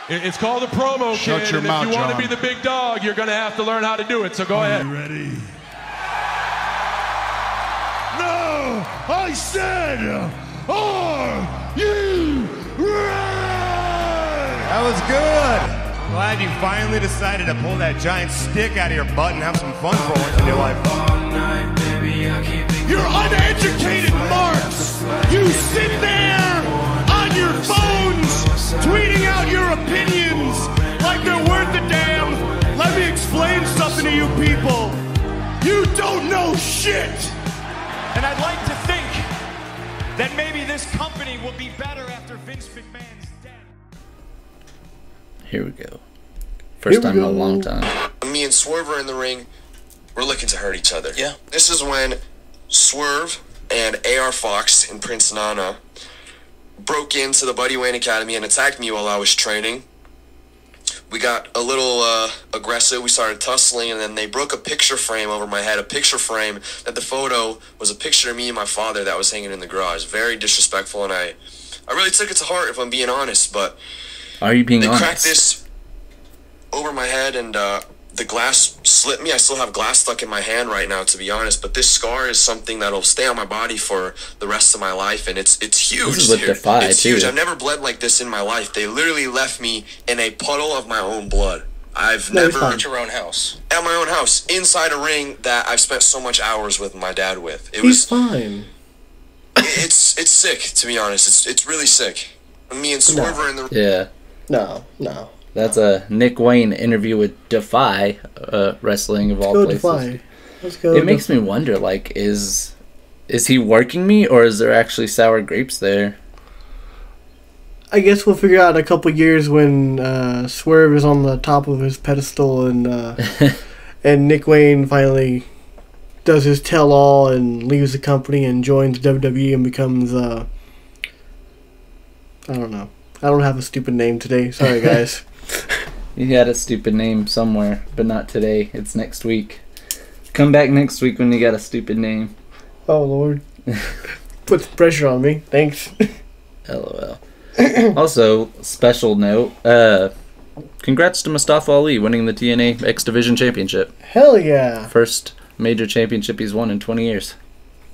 It's called a promo, Shut kid, your and mouth, if you want to John. be the big dog, you're going to have to learn how to do it, so go ahead. You ready? No! I said, are you ready? That was good. Glad you finally decided to pull that giant stick out of your butt and have some fun for once in your life. You're uneducated marks! You sit there on your phones tweeting out your opinions like they're worth a damn. Let me explain something to you people. You don't know shit! And I'd like to think that maybe this company will be better after Vince McMahon's death. Here we go. First time in a long time. Me and Swerve are in the ring. We're looking to hurt each other. Yeah. This is when Swerve and AR Fox and Prince Nana broke into the Buddy Wayne Academy and attacked me while I was training. We got a little aggressive. We started tussling, and then they broke a picture frame over my head. A picture frame that the photo was a picture of me and my father that was hanging in the garage. Very disrespectful, and I really took it to heart, if I'm being honest. But are you being honest? They cracked this over my head, and the glass slipped me. I still have glass stuck in my hand right now, to be honest. But this scar is something that'll stay on my body for the rest of my life, and it's huge. This is with Defy, it's too. huge. I've never bled like this in my life. They literally left me in a puddle of my own blood. I've never at your own house. At my own house, inside a ring that I've spent so much hours with my dad with. He's fine. It's sick, to be honest. It's really sick. Me and Swerve are in the yeah. No. That's a Nick Wayne interview with Defy Wrestling of all places. Defy. Let's go. It makes me wonder, like, is he working me, or is there actually sour grapes there? I guess we'll figure out in a couple years when Swerve is on the top of his pedestal and and Nick Wayne finally does his tell-all and leaves the company and joins WWE and becomes I don't know. I don't have a stupid name today. Sorry, guys. You had a stupid name somewhere, but not today. It's next week. Come back next week when you got a stupid name. Oh, Lord. Puts pressure on me. Thanks. LOL. Also, special note, congrats to Mustafa Ali winning the TNA X Division Championship. Hell yeah. First major championship he's won in 20 years.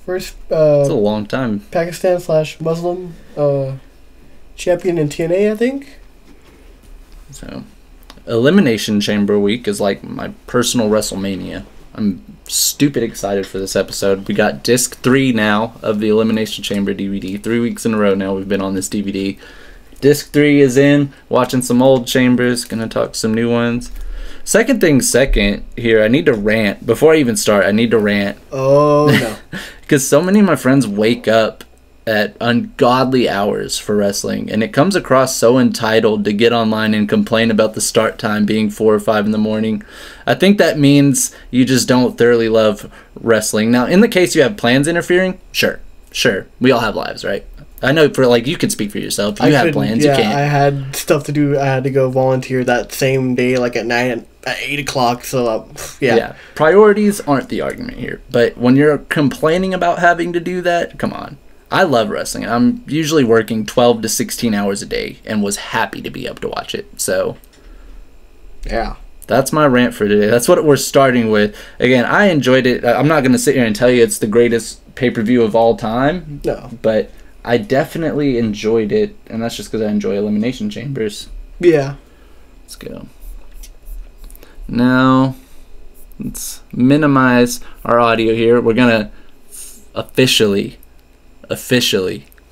First It's a long time. Pakistan/Muslim champion in TNA, I think. So, Elimination Chamber week is like my personal WrestleMania. I'm stupid excited for this episode. We got disc 3 now of the Elimination Chamber DVD. 3 weeks in a row now we've been on this DVD. Disc 3 is in. Watching some old chambers. Gonna talk some new ones. Second thing second here, I need to rant. Before I even start, I need to rant. Oh, no. Because so many of my friends wake up at ungodly hours for wrestling, and it comes across so entitled to get online and complain about the start time being 4 or 5 in the morning. I think that means you just don't thoroughly love wrestling. Now, in the case you have plans interfering, sure, we all have lives, right? I know, for like, you can speak for yourself. You have plans, you can't. I had stuff to do. I had to go volunteer that same day, like at 8 o'clock. So yeah. Priorities aren't the argument here, but when you're complaining about having to do that, come on. I love wrestling. I'm usually working 12 to 16 hours a day and was happy to be up to watch it. So, yeah. That's my rant for today. That's what we're starting with. Again, I enjoyed it. I'm not going to sit here and tell you it's the greatest pay-per-view of all time. No. But I definitely enjoyed it, and that's just because I enjoy Elimination Chambers. Yeah. Let's go. Now, let's minimize our audio here. We're going to officially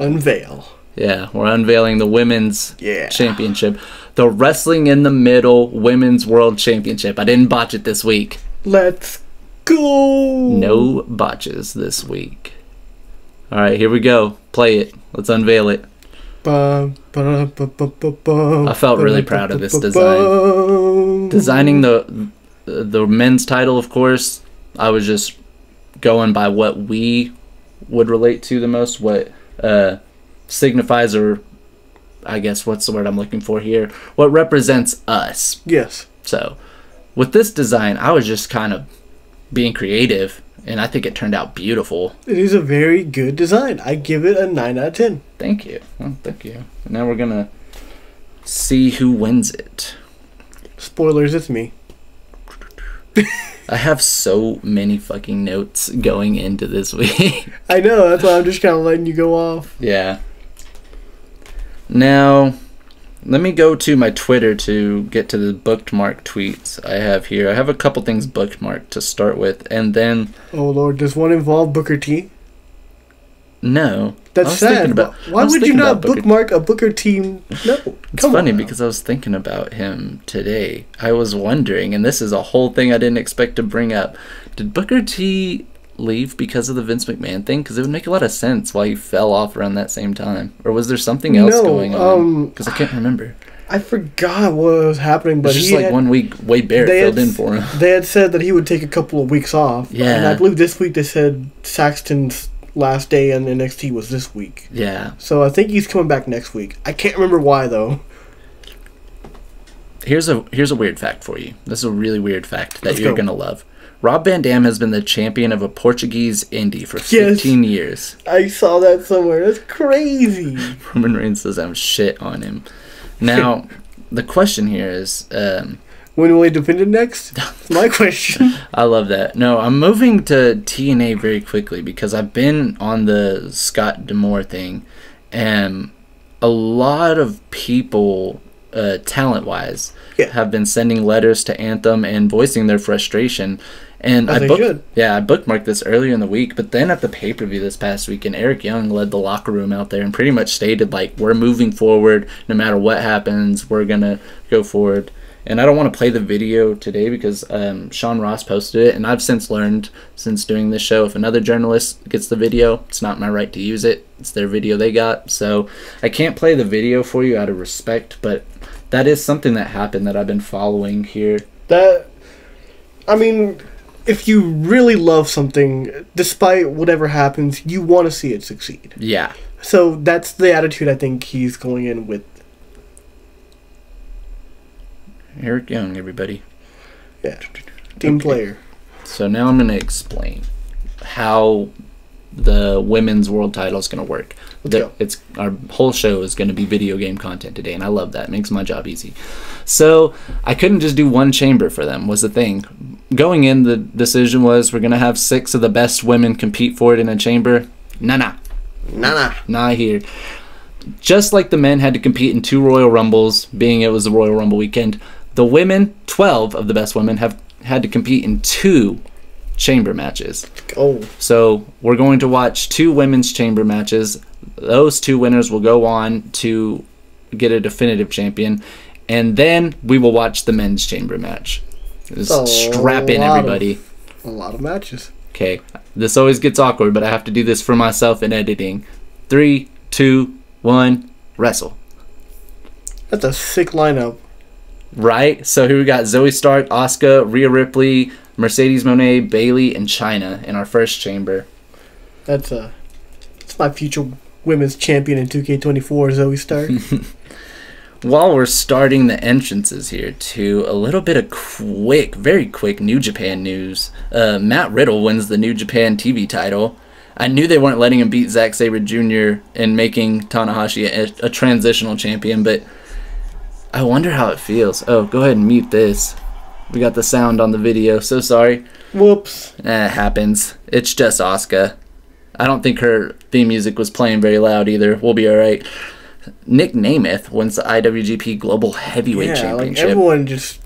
unveil. Yeah, we're unveiling the women's Yeah. championship. The Wrestling in the Middle Women's World Championship. I didn't botch it this week. Let's go. No botches this week. All right, here we go. Play it. Let's unveil it. I felt really proud of this design. Designing the men's title, of course, I was just going by what we would relate to the most, what signifies, or I guess what's the word I'm looking for here, what represents us. Yes. So with this design, I was just kind of being creative, and I think it turned out beautiful. It is a very good design. I give it a 9 out of 10. Thank you. Well, thank you. And now we're gonna see who wins it. Spoilers, it's me. I have so many fucking notes going into this week. I know, that's why I'm just kind of letting you go off. Yeah. Now, let me go to my Twitter to get to the bookmark tweets I have here. I have a couple things bookmarked to start with, and then... Oh, Lord, does one involve Booker T? No. That's sad. Why would you not bookmark a Booker T? No, it's funny because I was thinking about him today. I was wondering, and this is a whole thing I didn't expect to bring up. Did Booker T leave because of the Vince McMahon thing? Because it would make a lot of sense why he fell off around that same time. Or was there something else going on? Because I can't remember. I forgot what was happening, but it was just like 1 week Wade Barrett filled in for him. They had said that he would take a couple of weeks off. Yeah. And I believe this week they said Saxton's last day in NXT was this week. Yeah. So I think he's coming back next week. I can't remember why though. Here's a weird fact for you. This is a really weird fact that you're gonna love. Rob Van Dam has been the champion of a Portuguese indie for 15 years. I saw that somewhere. That's crazy. Roman Reigns doesn't have shit on him. Now, the question here is... when will he defend it next? That's my question. I love that. No, I'm moving to TNA very quickly because I've been on the Scott D'Amore thing, and a lot of people, talent-wise, have been sending letters to Anthem and voicing their frustration. And I bookmarked this earlier in the week, but then at the pay-per-view this past weekend, Eric Young led the locker room out there and pretty much stated, like, we're moving forward. No matter what happens, we're going to go forward. And I don't want to play the video today because Sean Ross posted it, and I've since learned, since doing this show, if another journalist gets the video, it's not my right to use it. It's their video they got. So I can't play the video for you out of respect, but that is something that happened that I've been following here. I mean, if you really love something, despite whatever happens, you want to see it succeed. Yeah. So that's the attitude I think he's going in with. Eric Young, everybody. Yeah. Team player. So now I'm going to explain how the women's world title is going to work. It's our whole show is going to be video game content today, and I love that. It makes my job easy. So I couldn't just do one chamber for them, was the thing. Going in, the decision was we're going to have 6 of the best women compete for it in a chamber. Nah. Not here. Just like the men had to compete in 2 Royal Rumbles, being it was the Royal Rumble weekend, the women, 12 of the best women, have had to compete in 2 chamber matches. Oh. So we're going to watch 2 women's chamber matches. Those 2 winners will go on to get a definitive champion. And then we will watch the men's chamber match. Strap in, everybody. A lot of matches. Okay. This always gets awkward, but I have to do this for myself in editing. 3, 2, 1, wrestle. That's a sick lineup. Right? So here we got Zoe Stark, Asuka, Rhea Ripley, Mercedes Moné, Bayley, and Chyna in our first chamber. That's my future women's champion in 2K24, Zoe Stark. While we're starting the entrances here to a little bit of very quick New Japan news. Matt Riddle wins the New Japan TV title. I knew they weren't letting him beat Zack Sabre Jr. and making Tanahashi a transitional champion, but I wonder how it feels. Oh, go ahead and mute this. We got the sound on the video. So sorry. Whoops. It happens. It's just Asuka. I don't think her theme music was playing very loud either. We'll be alright. Nick Nemeth wins the IWGP Global Heavyweight Championship. Like everyone just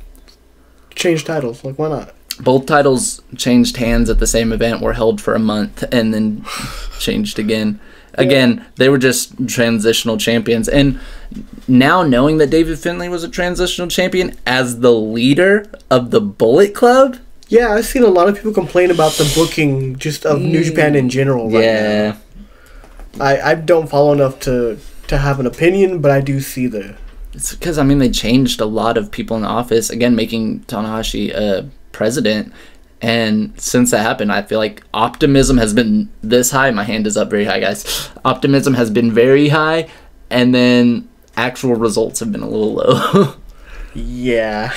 changed titles. Like, why not? Both titles changed hands at the same event, were held for a month, and then changed again. Again, they were just transitional champions. And now knowing that David Finlay was a transitional champion as the leader of the Bullet Club... Yeah, I've seen a lot of people complain about the booking just of New Japan in general right now. I don't follow enough to have an opinion, but I do see the... It's because, I mean, they changed a lot of people in the office. Again, making Tanahashi president. And since that happened, I feel like optimism has been this high. My hand is up very high, guys. Optimism has been very high, and then actual results have been a little low. Yeah.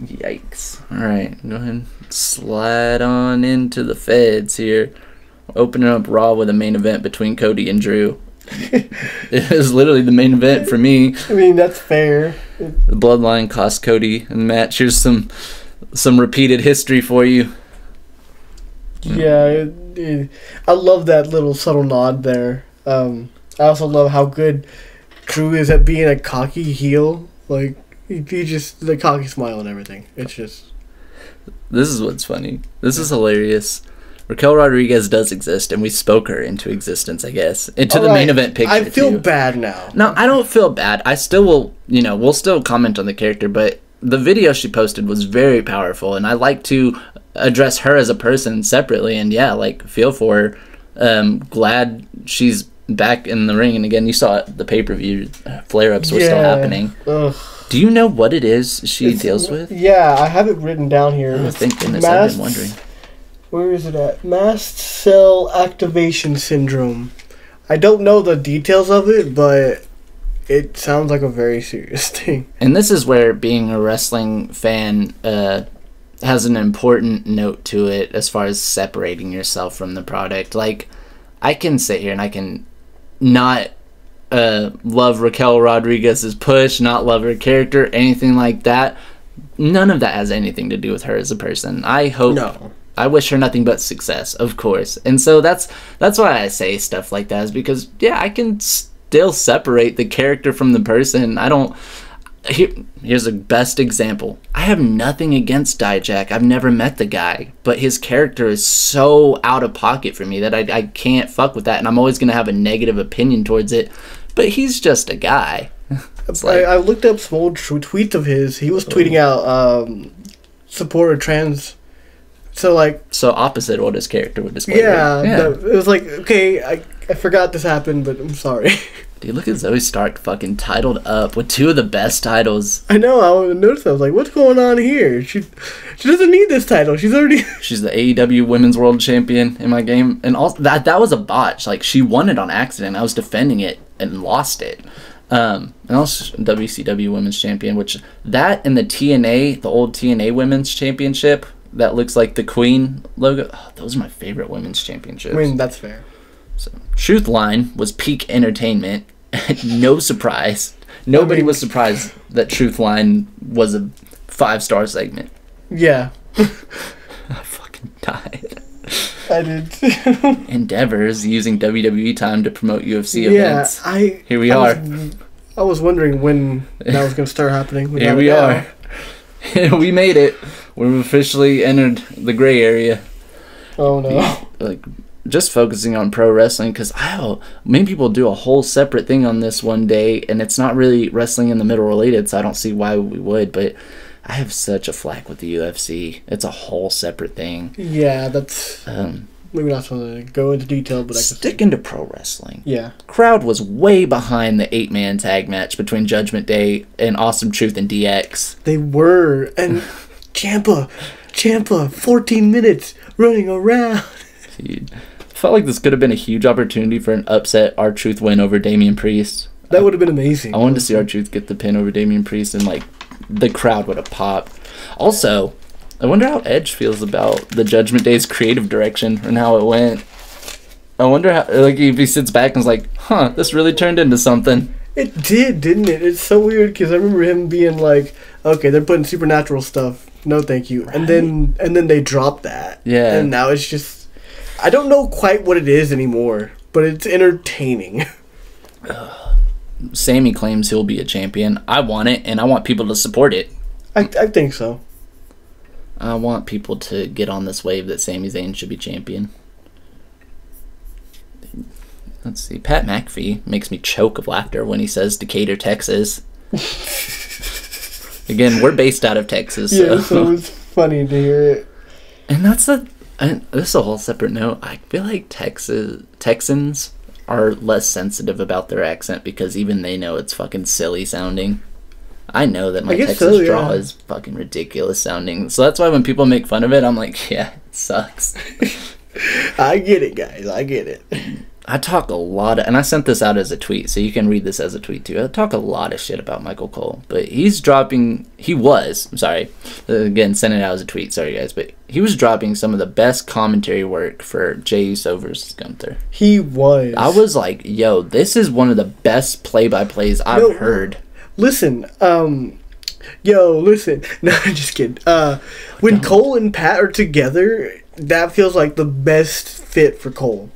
Yikes. Alright, go ahead and slide on into the feds here. Opening up Raw with a main event between Cody and Drew. It was literally the main event for me. I mean, that's fair. The Bloodline cost Cody in the match. Here's some repeated history for you. Yeah, I love that little subtle nod there. I also love how good Drew is at being a cocky heel. Like, he just, the cocky smile and everything. It's just... This is what's funny. This is hilarious. Raquel Rodriguez does exist, and we spoke her into existence, I guess. Into the main event picture, I feel too. bad now. No, I don't feel bad. I still will, we'll still comment on the character, but the video she posted was very powerful, and I like to address her as a person separately, and yeah, like, feel for her. Glad she's back in the ring, and again, you saw the pay-per-view flare-ups were still happening. Ugh. Do you know what it is she deals with? Yeah, I have it written down here. Oh, thank goodness, I've been wondering. Where is it at? Mast cell activation syndrome. I don't know the details of it, but it sounds like a very serious thing. And this is where being a wrestling fan has an important note to it as far as separating yourself from the product. Like, I can sit here and I can not love Raquel Rodriguez's push, not love her character, anything like that. None of that has anything to do with her as a person. I hope... No. I wish her nothing but success, of course. And so that's why I say stuff like that, is because, yeah, I can still separate the character from the person. I don't... Here's a best example. I have nothing against Dijak. I've never met the guy, but his character is so out of pocket for me that I can't fuck with that, and I'm always going to have a negative opinion towards it. But he's just a guy. Like, I looked up some old tweets of his. He was tweeting out support of trans... So opposite what his character would display. Yeah. It was like, okay, I forgot this happened, but I'm sorry. Dude, look at Zoe Stark fucking titled up with two of the best titles. I know, I noticed. I was like, what's going on here? She doesn't need this title. She's already... She's the AEW Women's World Champion in my game. And also, that was a botch. Like, she won it on accident. I was defending it and lost it. And also WCW Women's Champion, which that and the TNA, the old TNA Women's Championship... That looks like the Queen logo. Oh, those are my favorite women's championships. I mean, that's fair. So, Truth Line was peak entertainment. No surprise. Nobody was surprised that Truth Line was a 5-star segment. Yeah. I fucking died. I did too. Endeavors using WWE time to promote UFC events. Here we are. I was wondering when that was going to start happening. Here we are. We made it. We've officially entered the gray area. Oh no! Like, just focusing on pro wrestling, because many people do a whole separate thing on this one day, and it's not really wrestling in the middle related, so I don't see why we would. But I have such a flack with the UFC. It's a whole separate thing. Yeah, that's maybe not something to go into detail, but stick into pro wrestling. Yeah, crowd was way behind the 8-man tag match between Judgment Day and Awesome Truth and DX. They were, and. Ciampa, 14 minutes running around. Dude, I felt like this could have been a huge opportunity for an upset R-Truth win over Damian Priest. That would have been amazing. I wanted to see R-Truth get the pin over Damian Priest, and like the crowd would have popped. Also, I wonder how Edge feels about the Judgment Day's creative direction and how it went. I wonder how, like, if he sits back and is like, huh, this really turned into something. It did, didn't it? It's so weird because I remember him being like, okay, they're putting supernatural stuff. No, thank you. Right? And then they dropped that. Yeah. And now it's just, I don't know quite what it is anymore, but it's entertaining. Sammy claims he'll be a champion. I want it, and I want people to support it. I think so. I want people to get on this wave that Sami Zayn should be champion. Let's see. Pat McAfee makes me choke of laughter when he says Decatur, Texas. Again, we're based out of Texas. Yeah, so it's funny to hear it. And this is a whole separate note. I feel like Texans are less sensitive about their accent because even they know it's fucking silly sounding. I know that my Texas draw is fucking ridiculous sounding. So that's why when people make fun of it, I'm like, yeah, it sucks. I get it, guys. I get it. I talk a lot of, and I sent this out as a tweet, so you can read this as a tweet too. I talk a lot of shit about Michael Cole, but I'm sorry, again, send it out as a tweet, sorry guys, but he was dropping some of the best commentary work for Jey Uso versus Gunther. He was. I was like, yo, this is one of the best play-by-plays I've heard. Listen, listen. No, I'm just kidding. When Cole and Pat are together, that feels like the best fit for Cole.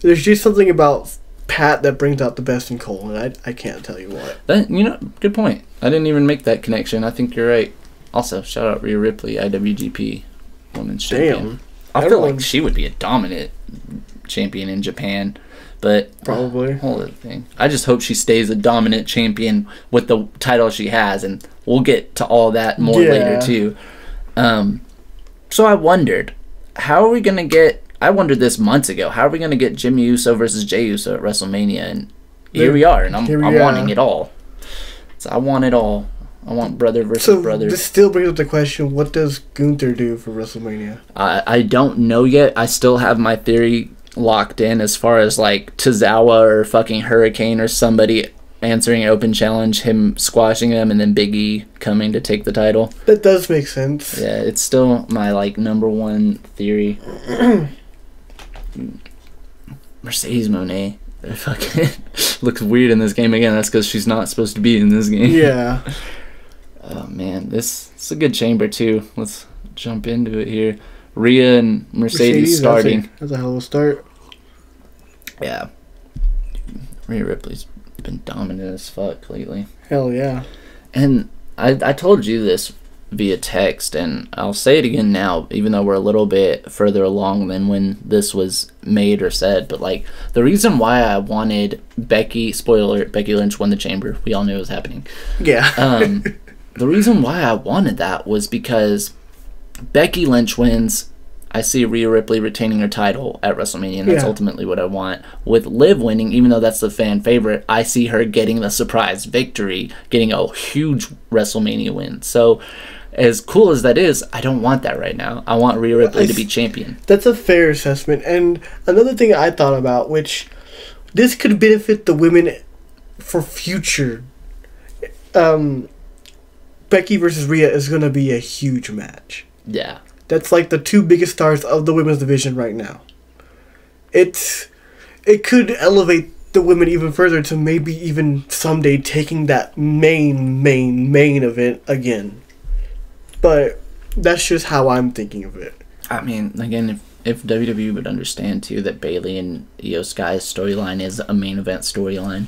There's just something about Pat that brings out the best in Cole, and I can't tell you what. Good point. I didn't even make that connection. I think you're right. Also, shout out Rhea Ripley, IWGP Women's Champion. I feel like she would be a dominant champion in Japan, but probably whole other thing. I just hope she stays a dominant champion with the title she has, and we'll get to all that more later too. So I wondered, how are we gonna get? I wondered this months ago. How are we going to get Jimmy Uso versus Jey Uso at WrestleMania? And here we are, and I'm wanting it all. So I want it all. I want brother versus brother. This still brings up the question, what does Gunther do for WrestleMania? I don't know yet. I still have my theory locked in as far as like Tozawa or fucking Hurricane or somebody answering an open challenge, him squashing them, and then Big E coming to take the title. That does make sense. Yeah, it's still my like number one theory. Mercedes Moné fucking looks weird in this game again. That's because she's not supposed to be in this game. Yeah. Oh man, this is a good chamber too. Let's jump into it here. Rhea and Mercedes starting. That's a hell of a start. Yeah. Rhea Ripley's been dominant as fuck lately. Hell yeah. And I told you this via text, and I'll say it again now, even though we're a little bit further along than when this was made or said, but like the reason why I wanted Becky, spoiler alert, Becky Lynch won the chamber. We all knew it was happening. Yeah. The reason why I wanted that was because Becky Lynch wins. I see Rhea Ripley retaining her title at WrestleMania, and that's ultimately what I want. With Liv winning, even though that's the fan favorite, I see her getting the surprise victory, getting a huge WrestleMania win. So, as cool as that is, I don't want that right now. I want Rhea Ripley to be champion. That's a fair assessment. And another thing I thought about, which this could benefit the women for future. Becky versus Rhea is going to be a huge match. Yeah. That's like the two biggest stars of the women's division right now. It could elevate the women even further to maybe even someday taking that main event again. But that's just how I'm thinking of it. I mean, again, if WWE would understand too that Bayley and Io Sky's storyline is a main event storyline,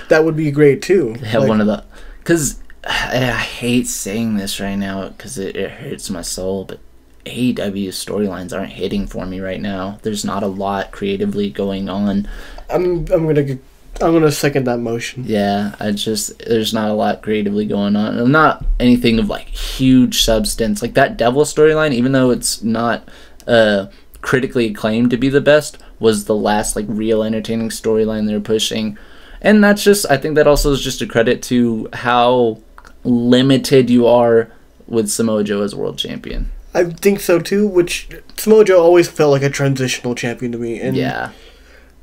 that would be great too. They have one of the, because I hate saying this right now because it hurts my soul, but AEW's storylines aren't hitting for me right now. There's not a lot creatively going on. I'm gonna second that motion. Yeah, there's not a lot creatively going on. Not anything of like huge substance. Like that Devil storyline, even though it's not critically acclaimed to be the best, was the last like real entertaining storyline they're pushing. And that's just, I think that also is just a credit to how limited you are with Samoa Joe as world champion. I think so too, which Samoa Joe always felt like a transitional champion to me. And yeah.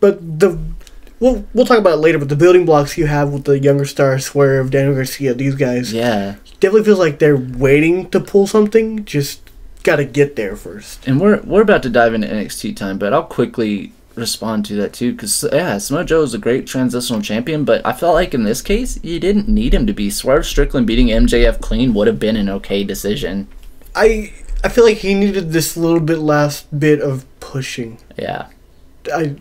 But we'll talk about it later, but the building blocks you have with the younger stars, Swerve, Daniel Garcia, these guys, definitely feels like they're waiting to pull something, just gotta get there first. And we're about to dive into NXT time, but I'll quickly respond to that too, because Samoa Joe is a great transitional champion, but I felt like in this case, you didn't need him to be. Swerve Strickland beating MJF clean would have been an okay decision. I feel like he needed this little bit last bit of pushing. Yeah. I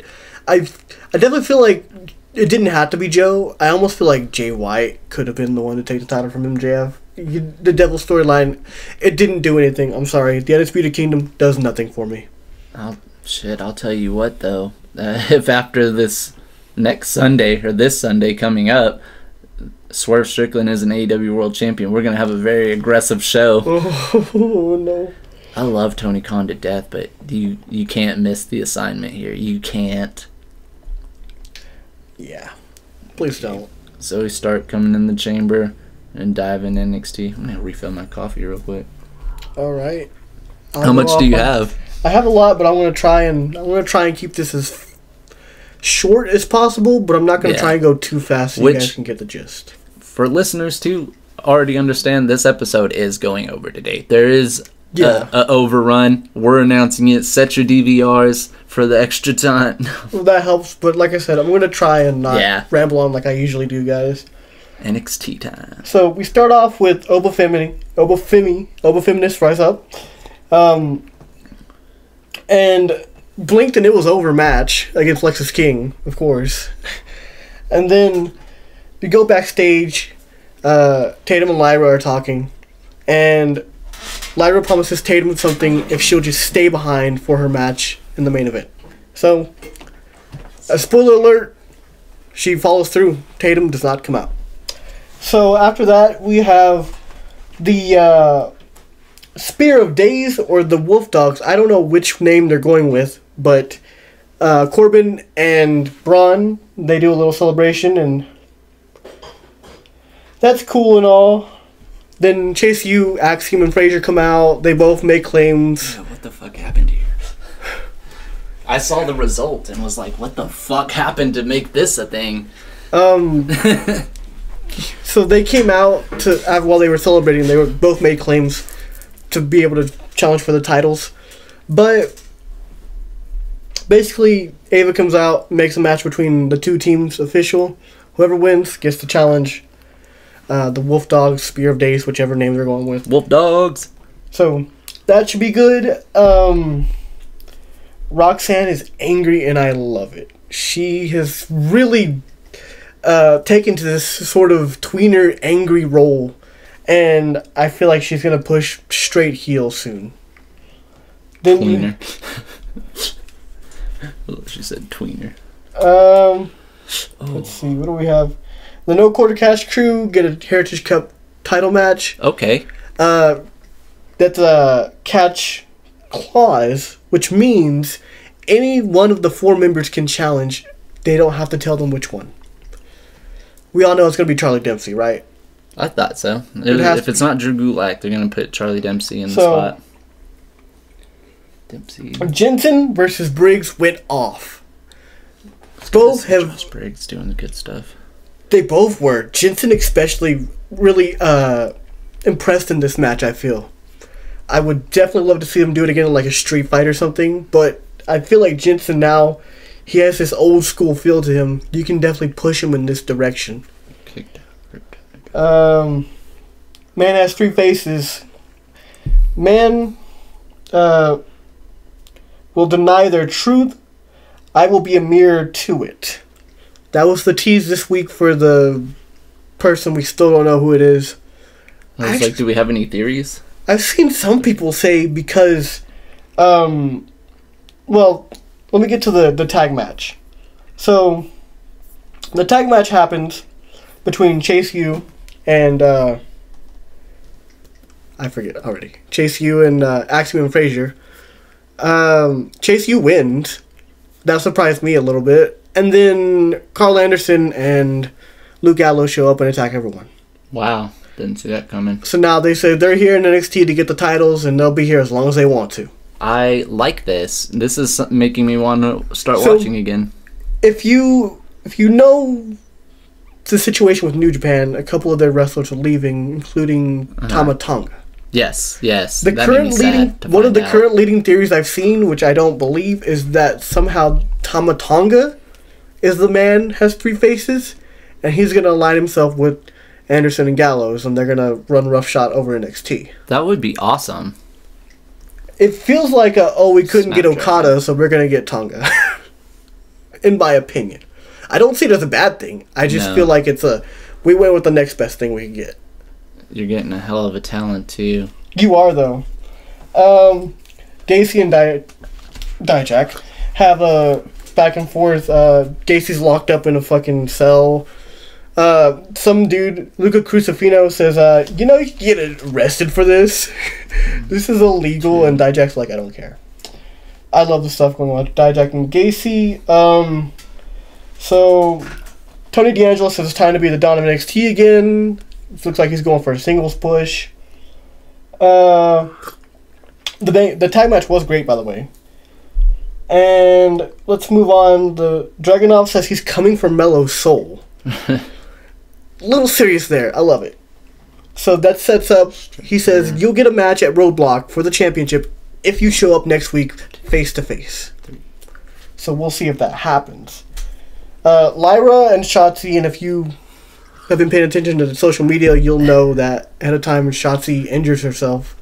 definitely feel like it didn't have to be Joe. I almost feel like Jay White could have been the one to take the title from MJF. The Devil storyline, it didn't do anything. I'm sorry. The Undisputed Kingdom does nothing for me. I'll tell you what, though. If after this next Sunday, or this Sunday coming up, Swerve Strickland is an AEW World Champion, we're going to have a very aggressive show. Oh, no. I love Tony Khan to death, but you can't miss the assignment here. You can't. Yeah. Please don't. So we start coming in the chamber and dive in NXT. I'm going to refill my coffee real quick. All right. How much do you have? I have a lot, but I'm going to try and keep this as short as possible, but I'm not going to try and go too fast so you guys can get the gist. For listeners to already understand, this episode is going over today. There is a overrun. We're announcing it. Set your DVRs for the extra time. Well, that helps, but like I said, I'm going to try and not ramble on like I usually do, guys. NXT time. So we start off with Oba Feminist Rise Up. And blinked and it was over match against Lexus King, of course. And then we go backstage. Tatum and Lyra are talking. And Lyra promises Tatum something if she'll just stay behind for her match in the main event. So, a spoiler alert, she follows through. Tatum does not come out. So after that, we have the Spear of Days or the Wolf Dogs. I don't know which name they're going with, but Corbin and Braun, they do a little celebration, and that's cool and all. Then Chase U, Axiom, and Frazier come out. They both make claims. Yeah, what the fuck happened here? I saw the result and was like, what the fuck happened to make this a thing? So they came out to while they were celebrating. They were both made claims to be able to challenge for the titles. But basically, Ava comes out, makes a match between the two teams official. Whoever wins gets to challenge the Wolf Dogs, Spear of Days, whichever name they're going with. Wolf Dogs. So that should be good. Roxanne is angry, and I love it. She has really taken to this sort of tweener angry role, and I feel like she's gonna push straight heel soon. Then tweener. She said tweener. Let's see, what do we have? The No Quarter Cash crew get a Heritage Cup title match. Okay. That's a catch clause, which means any one of the 4 members can challenge. They don't have to tell them which one. We all know it's going to be Charlie Dempsey, right? I thought so. If it's not Drew Gulak, they're going to put Charlie Dempsey in the spot. Dempsey. Jensen versus Briggs went off. Both have... Josh Briggs doing the good stuff. They both were. Jensen especially really impressed in this match, I feel. I would definitely love to see him do it again in like a street fight or something, but I feel like Jensen now, he has this old school feel to him. You can definitely push him in this direction. Man has 3 faces. Man will deny their truth. I will be a mirror to it. That was the tease this week for the person. We still don't know who it is. I was like, do we have any theories? I've seen some people say because, well, let me get to the tag match. So, the tag match happens between Chase U and, I forget already. Chase U and Axiom and Frazier. Chase U wins. That surprised me a little bit. And then Carl Anderson and Luke Gallows show up and attack everyone. Wow. Didn't see that coming. So now they say they're here in NXT to get the titles, and they'll be here as long as they want to. I like this. This is making me want to start watching again. If you know the situation with New Japan, a couple of their wrestlers are leaving, including Tama Tonga. Yes. The current one of the current leading theories I've seen, which I don't believe, is that somehow Tama Tonga is the man, has 3 faces, and he's going to align himself with Anderson and Gallows, and they're going to run roughshod over NXT. That would be awesome. It feels like we couldn't get Okada, so we're going to get Tonga. In my opinion. I don't see it as a bad thing. I just feel like we went with the next best thing we could get. You're getting a hell of a talent, too. You are, though. Gacy and Dijak have a back and forth. Gacy's locked up in a fucking cell. Some dude, Luca Crucifino, says, you can get arrested for this. This is illegal, and Dijak's like, I don't care. I love the stuff going on with Dijak and Gacy. So, Tony D'Angelo says it's time to be the Don of NXT again. It looks like he's going for a singles push. The tag match was great, by the way. And let's move on. The Dragunov says he's coming for Mello's soul. Little serious there. I love it. So that sets up, he says, you'll get a match at Roadblock for the championship if you show up next week face to face. So we'll see if that happens. Lyra and Shotzi, and if you have been paying attention to the social media, you'll know that ahead of time Shotzi injures herself.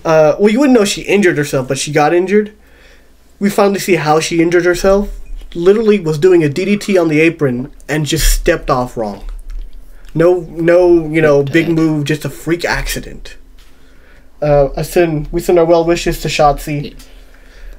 Well, you wouldn't know she injured herself, but she got injured. We finally see how she injured herself. Literally was doing a DDT on the apron and just stepped off wrong. No, big move, just a freak accident. We send our well wishes to Shotzi.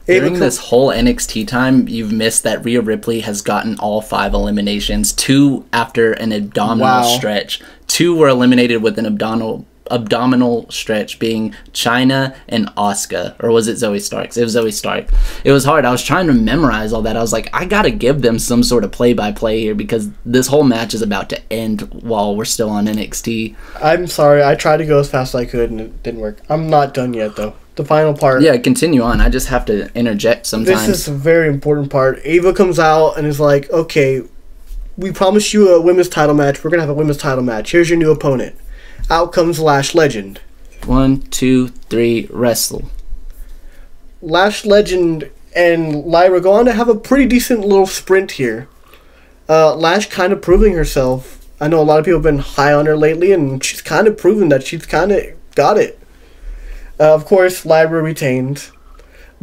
During this whole NXT time, you've missed that Rhea Ripley has gotten all 5 eliminations. 2 after an abdominal stretch. 2 were eliminated with an abdominal stretch, being Chyna and Asuka. Or was it Zoe Starks? It was Zoe Stark. It was hard. I was trying to memorize all that. I was like, I gotta give them some sort of play-by-play here because this whole match is about to end while we're still on NXT. I'm sorry. I tried to go as fast as I could and it didn't work. I'm not done yet, though. The final part. Yeah, continue on. I just have to interject sometimes. This is a very important part. Ava comes out and is like, okay, we promised you a women's title match. We're going to have a women's title match. Here's your new opponent. Out comes Lash Legend. 1, 2, 3, wrestle. Lash Legend and Lyra go on to have a pretty decent little sprint here. Lash kind of proving herself. I know a lot of people have been high on her lately, and she's kind of proven that she's kind of got it. Of course, Lyra retains.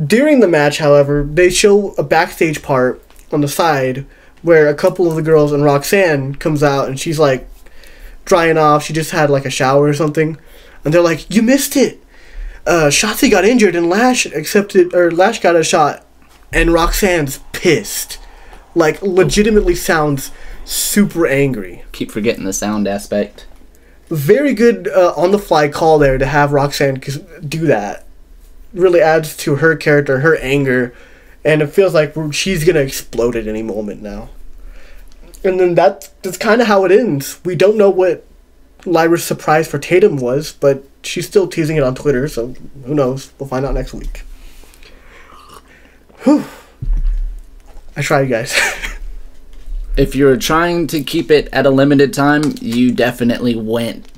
During the match, however, they show a backstage part on the side where a couple of the girls and Roxanne comes out and she's like drying off. She just had like a shower or something. And they're like, you missed it. Shotzi got injured and Lash got a shot. And Roxanne's pissed. Like, legitimately sounds super angry. Keep forgetting the sound aspect. Very good on-the-fly call there to have Roxanne do that. Really adds to her character, her anger, and it feels like she's going to explode at any moment now. And then that's kind of how it ends. We don't know what Lyra's surprise for Tatum was, but she's still teasing it on Twitter, so who knows? We'll find out next week. Whew. I tried, guys. If you're trying to keep it at a limited time, you definitely went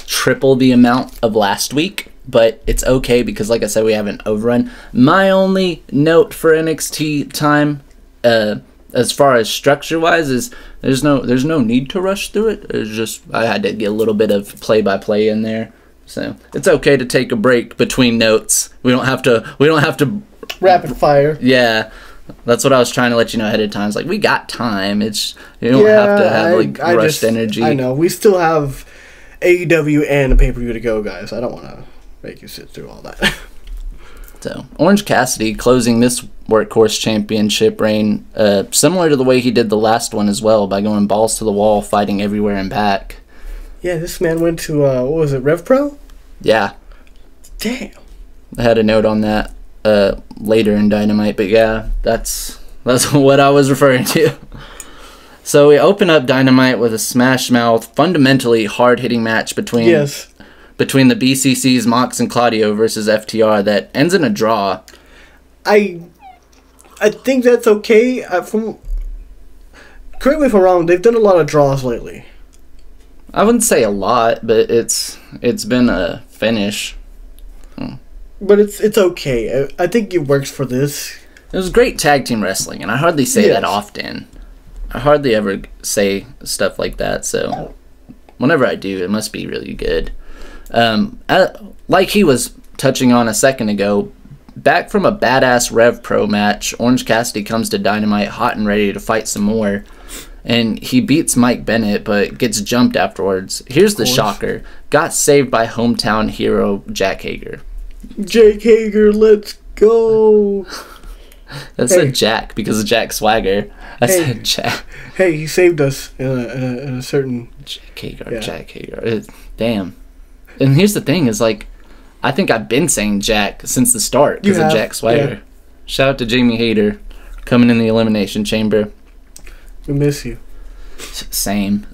triple the amount of last week, but it's okay because, like I said, we haven't overrun. My only note for NXT time, as far as structure-wise, is there's no need to rush through it. It's just I had to get a little bit of play-by-play in there, so it's okay to take a break between notes. We don't have to rapid fire. Yeah. That's what I was trying to let you know ahead of time. It's like, we got time. You don't have to have rushed energy. I know. We still have AEW and a pay-per-view to go, guys. I don't want to make you sit through all that. So, Orange Cassidy closing this Workhorse Championship reign, similar to the way he did the last one as well, by going balls to the wall, fighting everywhere and back. Yeah, this man went to, what was it, Rev Pro? Yeah. Damn. I had a note on that later in Dynamite, but yeah, that's what I was referring to. So we open up Dynamite with a smash mouth, fundamentally hard-hitting match between the BCC's Mox and Claudio versus FTR that ends in a draw. I think that's okay. Correct me if I'm wrong, they've done a lot of draws lately. I wouldn't say a lot, but it's been a finish. But it's okay. I think it works for this. It was great tag team wrestling, and I hardly say that often. I hardly ever say stuff like that, so whenever I do, it must be really good. Like he was touching on a second ago, back from a badass Rev Pro match, Orange Cassidy comes to Dynamite hot and ready to fight some more. And he beats Mike Bennett, but gets jumped afterwards. Here's the shocker. Got saved by hometown hero Jack Hager. Jake Hager, let's go. That said Jack because of Jack Swagger. I said Jack. Hey, he saved us in a certain... Jack Hager, yeah. Jack Hager. Damn. And here's the thing is, like, I think I've been saying Jack since the start because of Jack Swagger. Yeah. Shout out to Jamie Hayter coming in the Elimination Chamber. We miss you. Same.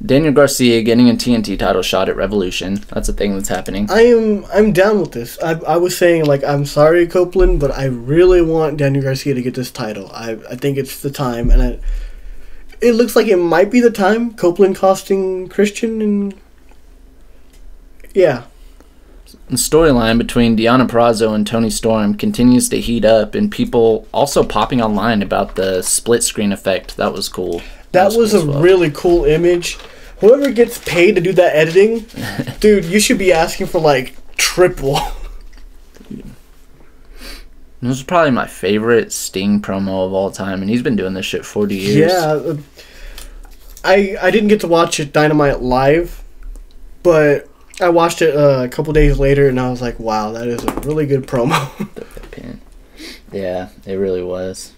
Daniel Garcia getting a TNT title shot at Revolution. That's a thing that's happening. I'm down with this. I was saying, like, I'm sorry, Copeland, but I really want Daniel Garcia to get this title. I think it's the time, and it looks like it might be the time. Copeland costing Christian, and yeah. The storyline between Deonna Purrazzo and Toni Storm continues to heat up, and people also popping online about the split screen effect. That was cool. That was a really cool image. Whoever gets paid to do that editing, dude, you should be asking for, like, triple. This was probably my favorite Sting promo of all time, and he's been doing this shit 40 years. Yeah. I didn't get to watch it Dynamite live, but I watched it a couple days later, and I was like, wow, that is a really good promo. Yeah, it really was.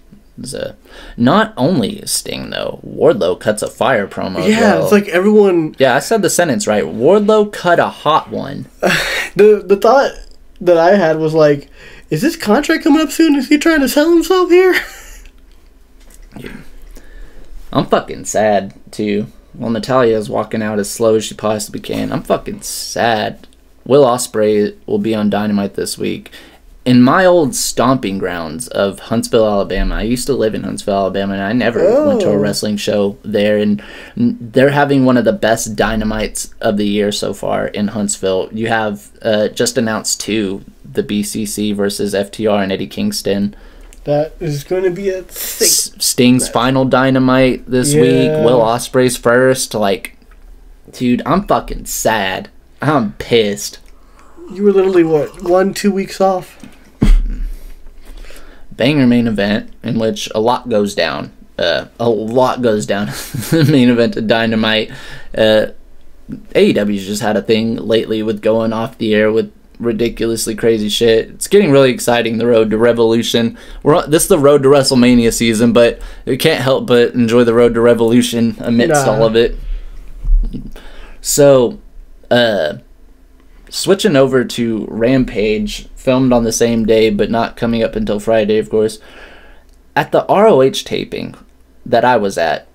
Not only Sting, though. Wardlow cuts a fire promo. Yeah, it's like everyone... Yeah, I said the sentence right. Wardlow cut a hot one. The thought that I had was like, is this contract coming up soon? Is he trying to sell himself here? I'm fucking sad, too. Well, Natalia's walking out as slow as she possibly can. I'm fucking sad. Will Ospreay will be on Dynamite this week. In my old stomping grounds of Huntsville, Alabama, I used to live in Huntsville, Alabama, and I never went to a wrestling show there. And they're having one of the best Dynamites of the year so far in Huntsville. You have just announced 2, the BCC versus FTR and Eddie Kingston. That is going to be a Sting's final Dynamite this week. Will Ospreay's first. Like, dude, I'm fucking sad. I'm pissed. You were literally, what, 1-2 weeks off? Banger main event in which a lot goes down. A lot goes down. The main event of Dynamite. AEW's just had a thing lately with going off the air with ridiculously crazy shit. It's getting really exciting. The road to Revolution. This is the road to WrestleMania season, but you can't help but enjoy the road to Revolution amidst all of it. So, switching over to Rampage, filmed on the same day, but not coming up until Friday, of course. At the ROH taping that I was at,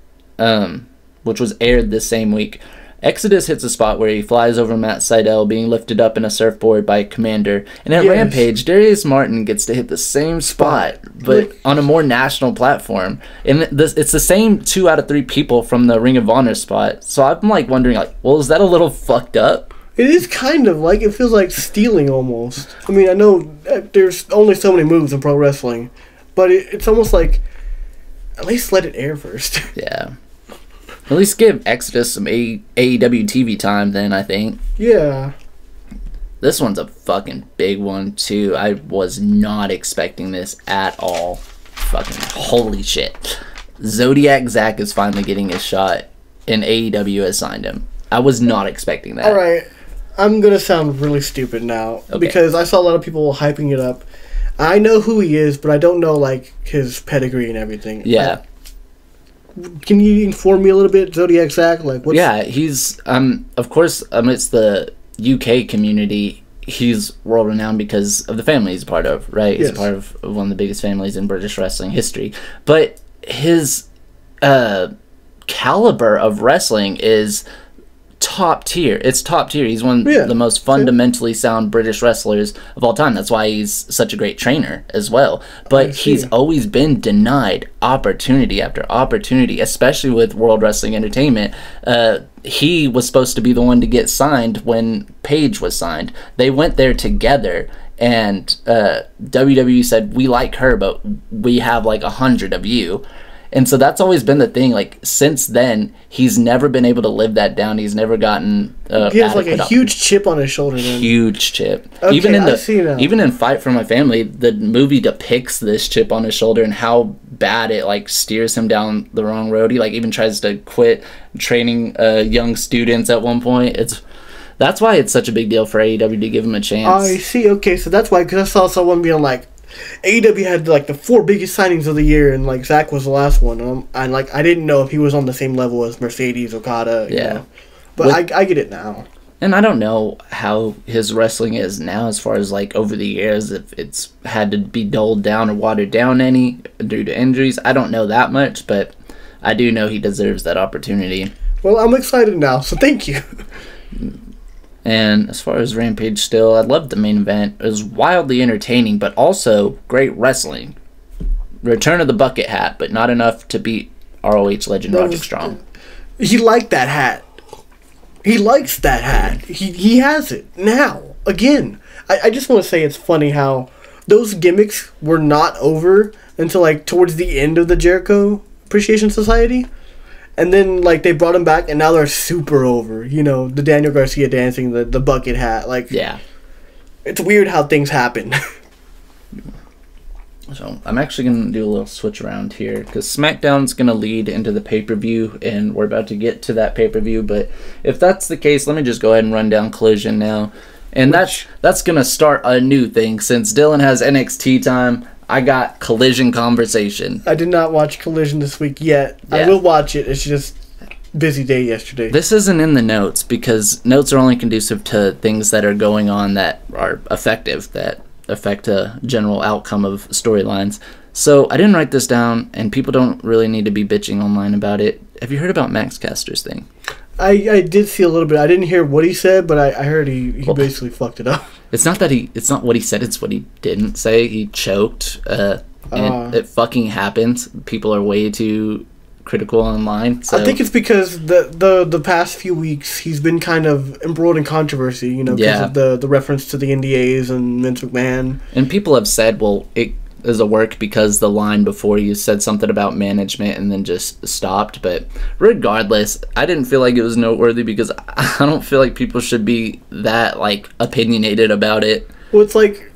which was aired this same week, Exodus hits a spot where he flies over Matt Sydal being lifted up in a surfboard by Commander. And at Rampage, Darius Martin gets to hit the same spot, but on a more national platform. And it's the same 2 out of 3 people from the Ring of Honor spot. So I'm like wondering, like, well, is that a little fucked up? It is kind of like, it feels like stealing almost. I mean, I know there's only so many moves in pro wrestling, but it's almost like, at least let it air first. Yeah. At least give Exodus some AEW TV time then, I think. Yeah. This one's a fucking big one, too. I was not expecting this at all. Fucking holy shit. Zodiac Zack is finally getting his shot, and AEW has signed him. I was not expecting that. Alright. I'm going to sound really stupid now, because I saw a lot of people hyping it up. I know who he is, but I don't know, like, his pedigree and everything. Yeah. Can you inform me a little bit, Zodiac Zack? Like, what's... Yeah, he's of course amidst the UK community, he's world renowned because of the family he's a part of, right? He's a part of one of the biggest families in British wrestling history. But his caliber of wrestling is top tier. It's top tier. He's one of the most fundamentally sound British wrestlers of all time. That's why he's such a great trainer as well. But he's always been denied opportunity after opportunity, especially with World Wrestling Entertainment. He was supposed to be the one to get signed when Paige was signed. They went there together, and WWE said, we like her, but we have like 100 of you. And so that's always been the thing. Like, since then, he's never been able to live that down. He's never gotten he has like a huge chip on his shoulder. Then. Huge chip. Okay, even in Fight for My Family, the movie depicts this chip on his shoulder and how bad it like steers him down the wrong road. He like even tries to quit training young students at one point. That's why it's such a big deal for AEW to give him a chance. I see. Okay, so that's why, because I saw someone being like, AEW had like the 4 biggest signings of the year, and like Zack was the last one. And like I didn't know if he was on the same level as Mercedes, Okada. You know? But I get it now. And I don't know how his wrestling is now, as far as like over the years, if it's had to be dulled down or watered down any due to injuries. I don't know that much, but I do know he deserves that opportunity. Well, I'm excited now, so thank you. And as far as Rampage still, I loved the main event. It was wildly entertaining, but also great wrestling. Return of the bucket hat, but not enough to beat ROH legend Roderick Strong. He liked that hat. He likes that hat. He has it now. Again. I just want to say it's funny how those gimmicks were not over until like towards the end of the Jericho Appreciation Society. And then, like, they brought him back, and now they're super over. You know, the Daniel Garcia dancing, the bucket hat. Like, yeah. It's weird how things happen. So, I'm actually going to do a little switch around here, because SmackDown's going to lead into the pay-per-view, and we're about to get to that pay-per-view. But if that's the case, let me just go ahead and run down Collision now. And that's going to start a new thing. Since Dylan has NXT time, I got Collision Conversation. I did not watch Collision this week yet. Yeah. I will watch it. It's just busy day yesterday. This isn't in the notes because notes are only conducive to things that are going on that are effective, that affect a general outcome of storylines. So I didn't write this down, and people don't really need to be bitching online about it. Have you heard about Max Caster's thing? I did see a little bit. I didn't hear what he said, but I heard he basically fucked it up. It's not what he said, it's what he didn't say. He choked, and it fucking happens. People are way too critical online. So. I think it's because the past few weeks he's been kind of embroiled in controversy, you know, because of the reference to the NDAs and Vince McMahon. And people have said, well, it is a work because the line before you said something about management and then just stopped. But regardless, I didn't feel like it was noteworthy because I don't feel like people should be that like opinionated about it. Well, it's like,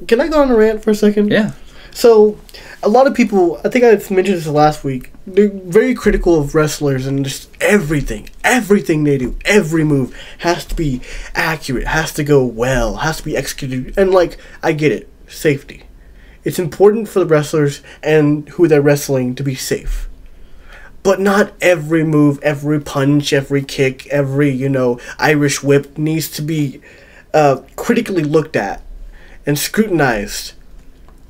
can I go on a rant for a second? Yeah. So a lot of people, I think I mentioned this last week, they're very critical of wrestlers and just everything they do, every move has to be accurate, has to go well, has to be executed. And like, I get it, safety. It's important for the wrestlers and who they're wrestling to be safe. But not every move, every punch, every kick, every, Irish whip needs to be critically looked at and scrutinized.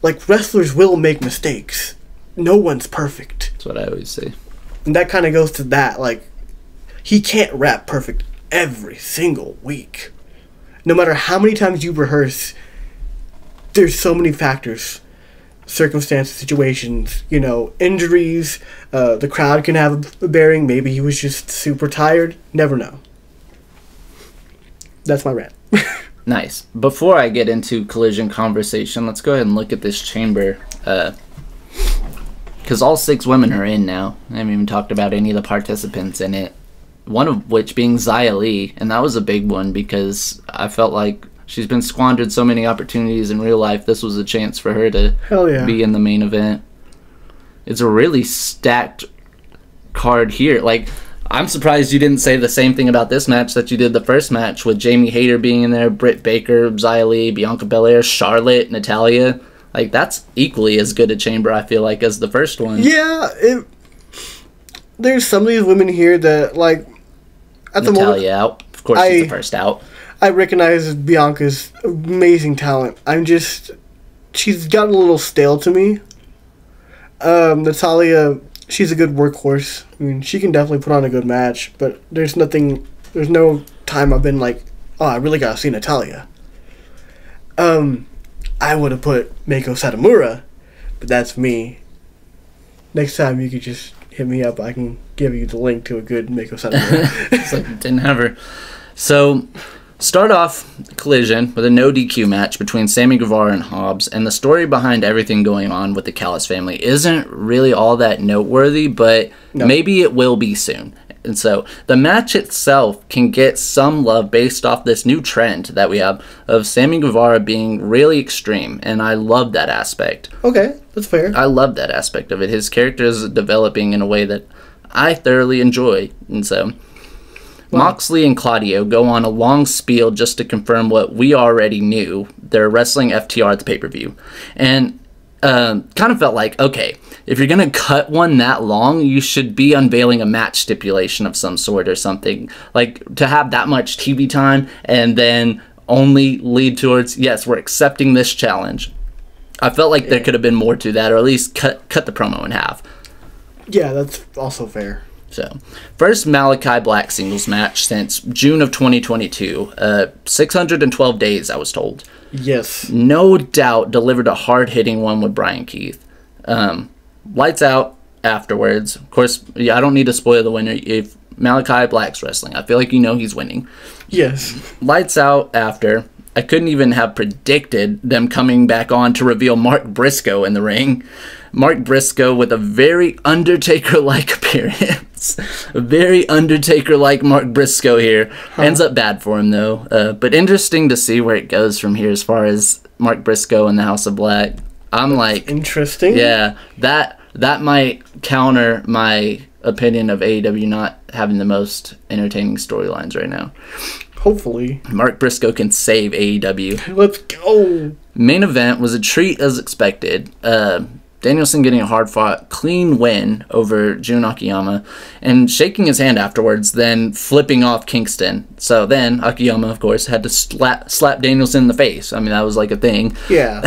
Like, wrestlers will make mistakes. No one's perfect. That's what I always say. And that kind of goes to that. Like, he can't rap perfect every single week. No matter how many times you rehearse, there's so many factors. Circumstances, situations, injuries, the crowd can have a bearing. Maybe he was just super tired. Never know. That's my rant. Nice. Before I get into Collision Conversation, let's go ahead and look at this chamber. Because all 6 women are in now. I haven't even talked about any of the participants in it. One of which being Xia Li, and that was a big one because I felt like she's been squandered so many opportunities in real life. This was a chance for her to be in the main event. It's a really stacked card here. Like, I'm surprised you didn't say the same thing about this match that you did the first match with Jamie Hayter being in there, Britt Baker, Xia Li, Bianca Belair, Charlotte, Natalya. Like, that's equally as good a chamber, I feel like, as the first one. Yeah, there's some of these women here that, like, at the moment... Natalya out. Of course, she's the first out. I recognize Bianca's amazing talent. She's gotten a little stale to me. Natalya, she's a good workhorse. I mean, she can definitely put on a good match, but there's no time I've been like, oh, I really gotta see Natalya. I would have put Meiko Satomura, but that's me. Next time you could just hit me up. I can give you the link to a good Meiko Satomura. It's like, didn't have her. So... Start off Collision with a no DQ match between Sammy Guevara and Hobbs, and the story behind everything going on with the Callis family isn't really all that noteworthy, but maybe it will be soon. And so the match itself can get some love based off this new trend that we have of Sammy Guevara being really extreme, and I love that aspect. Okay, that's fair. I love that aspect of it. His character is developing in a way that I thoroughly enjoy, and so... Moxley and Claudio go on a long spiel just to confirm what we already knew. They're wrestling FTR at the pay-per-view. And kind of felt like, okay, if you're going to cut one that long, you should be unveiling a match stipulation of some sort or something. Like, to have that much TV time and then only lead towards, yes, we're accepting this challenge. I felt like there could have been more to that, or at least cut the promo in half. Yeah, that's also fair. So, first Malachi Black singles match since June of 2022. 612 days, I was told. Yes. No doubt delivered a hard-hitting one with Brian Keith. Lights out afterwards. Of course, I don't need to spoil the winner. If Malachi Black's wrestling, I feel like you know he's winning. Yes. Lights out after. I couldn't even have predicted them coming back on to reveal Mark Briscoe in the ring. Mark Briscoe with a very Undertaker-like appearance. A very Undertaker-like Mark Briscoe here. Ends up bad for him, though. But interesting to see where it goes from here as far as Mark Briscoe and the House of Black. I'm like... Interesting. Yeah, that might counter my opinion of AEW not having the most entertaining storylines right now. Hopefully. Mark Briscoe can save AEW. Let's go. Main event was a treat as expected. Danielson getting a hard-fought, clean win over Jun Akiyama and shaking his hand afterwards, then flipping off Kingston. So then Akiyama, of course, had to slap Danielson in the face. I mean, that was like a thing. Yeah.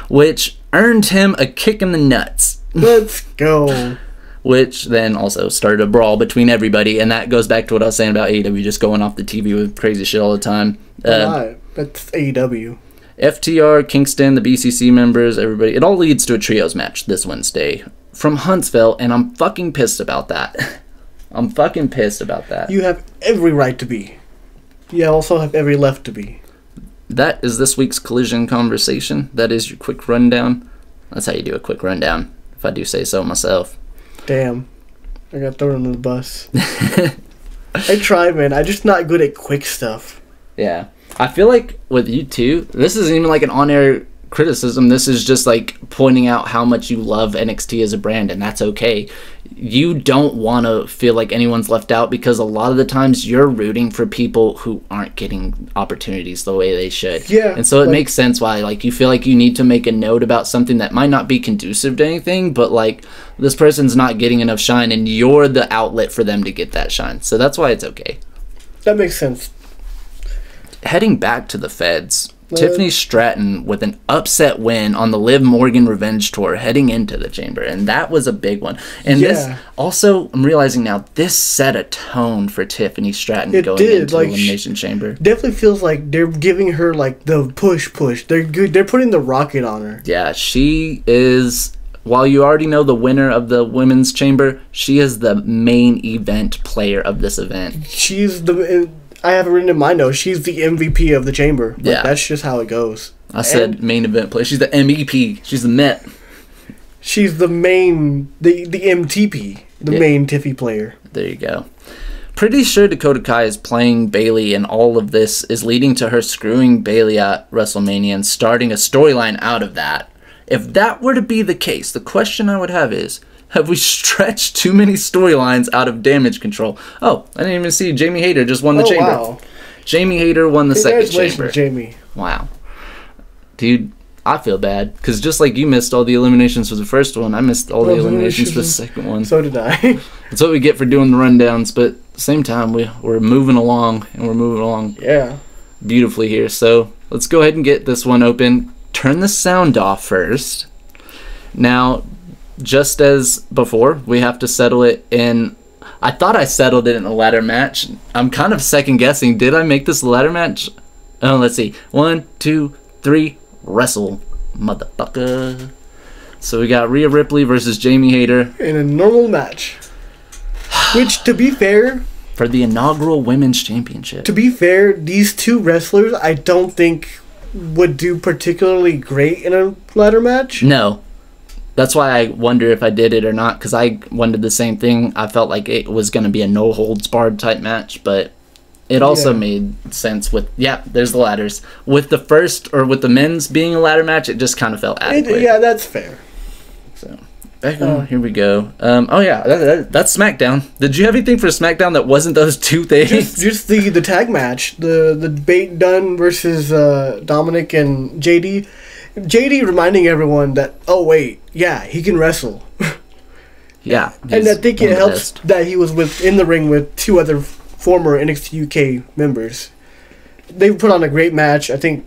Which earned him a kick in the nuts. Let's go. Which then also started a brawl between everybody, and that goes back to what I was saying about AEW just going off the TV with crazy shit all the time. That's AEW. FTR, Kingston, the BCC members, everybody. It all leads to a trios match this Wednesday from Huntsville, and I'm fucking pissed about that. I'm fucking pissed about that. You have every right to be. You also have every left to be. That is this week's Collision Conversation. That is your quick rundown. That's how you do a quick rundown, if I do say so myself. Damn. I got thrown under the bus. I tried, man. I'm just not good at quick stuff. Yeah. I feel like with you too, this isn't even like an on-air criticism. This is just like pointing out how much you love NXT as a brand, and that's okay. You don't want to feel like anyone's left out because a lot of the times you're rooting for people who aren't getting opportunities the way they should. Yeah. And so it makes sense why like you feel like you need to make a note about something that might not be conducive to anything, but like this person's not getting enough shine and you're the outlet for them to get that shine. So that's why it's okay. That makes sense. Heading back to the Feds, Tiffany Stratton with an upset win on the Liv Morgan Revenge Tour heading into the Chamber, and that was a big one. And this also, I'm realizing now, this set a tone for Tiffany Stratton going into the Elimination Chamber. Definitely feels like they're giving her like the push. They're good. They're putting the rocket on her. Yeah, she is. While you already know the winner of the Women's Chamber, she is the main event player of this event. She's the. I have it written in my notes. She's the MVP of the Chamber. Like, yeah, that's just how it goes. I said main event player. She's the MEP. She's the Met. She's the main, the MTP, the main Tiffy player. There you go. Pretty sure Dakota Kai is playing Bayley, and all of this is leading to her screwing Bayley at WrestleMania and starting a storyline out of that. If that were to be the case, the question I would have is, have we stretched too many storylines out of Damage Control? Oh, I didn't even see Jamie Hayter just won the Chamber. Wow. Jamie Hayter won the second Chamber. Jamie. Wow. Dude, I feel bad. Because just like you missed all the eliminations for the first one, I missed all the eliminations for the second one. So did I. That's what we get for doing the rundowns. But at the same time, we're moving along. And we're moving along beautifully here. So let's go ahead and get this one open. Turn the sound off first. Now, just as before, we have to settle it in... I thought I settled it in a ladder match. I'm kind of second guessing. Did I make this a ladder match? Oh, let's see. 1, 2, 3, wrestle, motherfucker. So we got Rhea Ripley versus Jamie Hayter. In a normal match. Which, to be fair... For the inaugural Women's Championship. To be fair, these two wrestlers, I don't think would do particularly great in a ladder match. No. That's why I wonder if I did it or not, because I wondered the same thing. I felt like it was going to be a no-holds-barred type match, but it also made sense with, there's the ladders. With the first, or with the men's being a ladder match, it just kind of felt adequate. Yeah, that's fair. So, back on, here we go. That's SmackDown. Did you have anything for SmackDown that wasn't those two things? Just the tag match. The Bait Dunn versus Dominic and JD. JD reminding everyone that, oh wait, he can wrestle. Yeah. And I think it helps that he was in the ring with two other former NXT UK members. They put on a great match. I think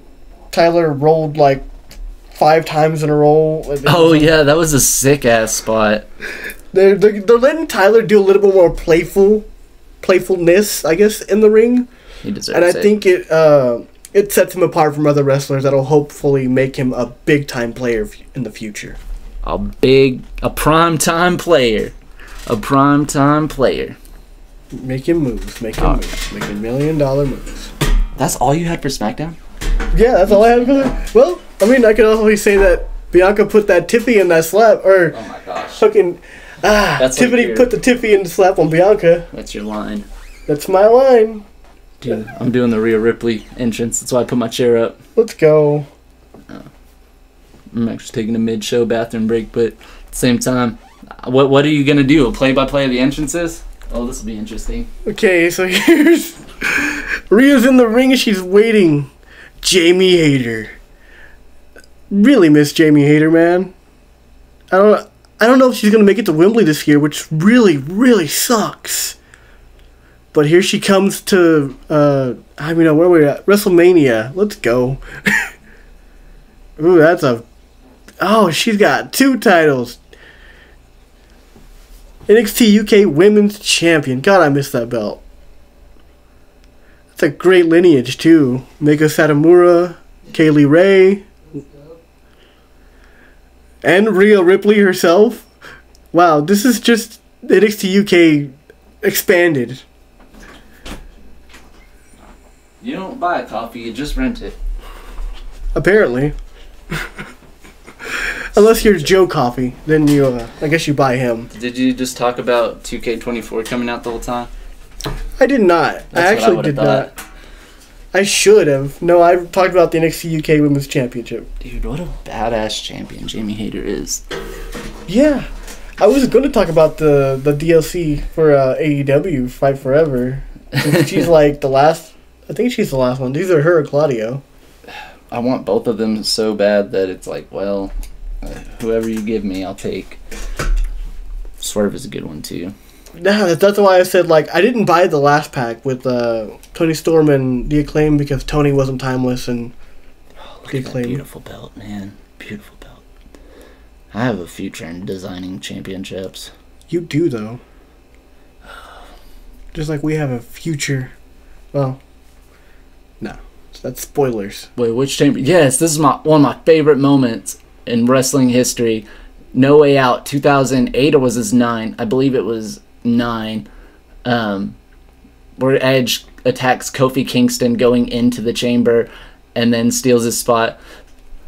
Tyler rolled like 5 times in a row. Oh yeah, that was a sick ass spot. They're letting Tyler do a little bit more playfulness, I guess, in the ring. He deserves and I it. think it sets him apart from other wrestlers that'll hopefully make him a big time player in the future. A prime time player. A prime time player. Making moves, making $1 million moves. That's all you had for SmackDown? Yeah, that's all I had for that. Well, I mean, I could also say that Bianca put that Tiffy in that slap, or Oh my gosh. fucking Tiffany like put the Tiffy in the slap on Bianca. That's your line. That's my line. Dude, I'm doing the Rhea Ripley entrance. That's why I put my chair up. Let's go. I'm actually taking a mid-show bathroom break, but at the same time, what are you going to do? A play-by-play of the entrances? Oh, this will be interesting. Okay, so here's Rhea's in the ring and she's waiting. Jamie Hayter. Really miss Jamie Hayter, man. I don't know if she's gonna make it to Wembley this year, which really, really sucks. But here she comes to where we're at, WrestleMania. Let's go. Ooh, she's got 2 titles. NXT UK Women's Champion. God, I miss that belt. That's a great lineage, too. Meiko Satomura, Kaylee Ray, and Rhea Ripley herself. Wow, this is just NXT UK expanded. You don't buy a coffee, you just rent it. Apparently. Unless you're Joe Coffee, then I guess you buy him. Did you just talk about 2K24 coming out the whole time? I did not. I actually did not. I should have. No, I talked about the NXT UK Women's Championship. Dude, what a badass champion Jamie Hayter is. Yeah. I was going to talk about the DLC for AEW, Fight Forever. She's like the last... I think she's the last one. These are her or Claudio. I want both of them so bad that it's like, well, whoever you give me, I'll take. Swerve is a good one, too. Nah, that's why I said, like, I didn't buy the last pack with Tony Storm and The Acclaim because Tony wasn't timeless and Look at that beautiful belt, man. Beautiful belt. I have a future in designing championships. You do, though. Just like we have a future. Well, no. That's spoilers. Wait, which champion? Yes, this is one of my favorite moments in wrestling history. No Way Out, 2008, or was this 9? I believe it was 9. Where Edge attacks Kofi Kingston going into the chamber and then steals his spot.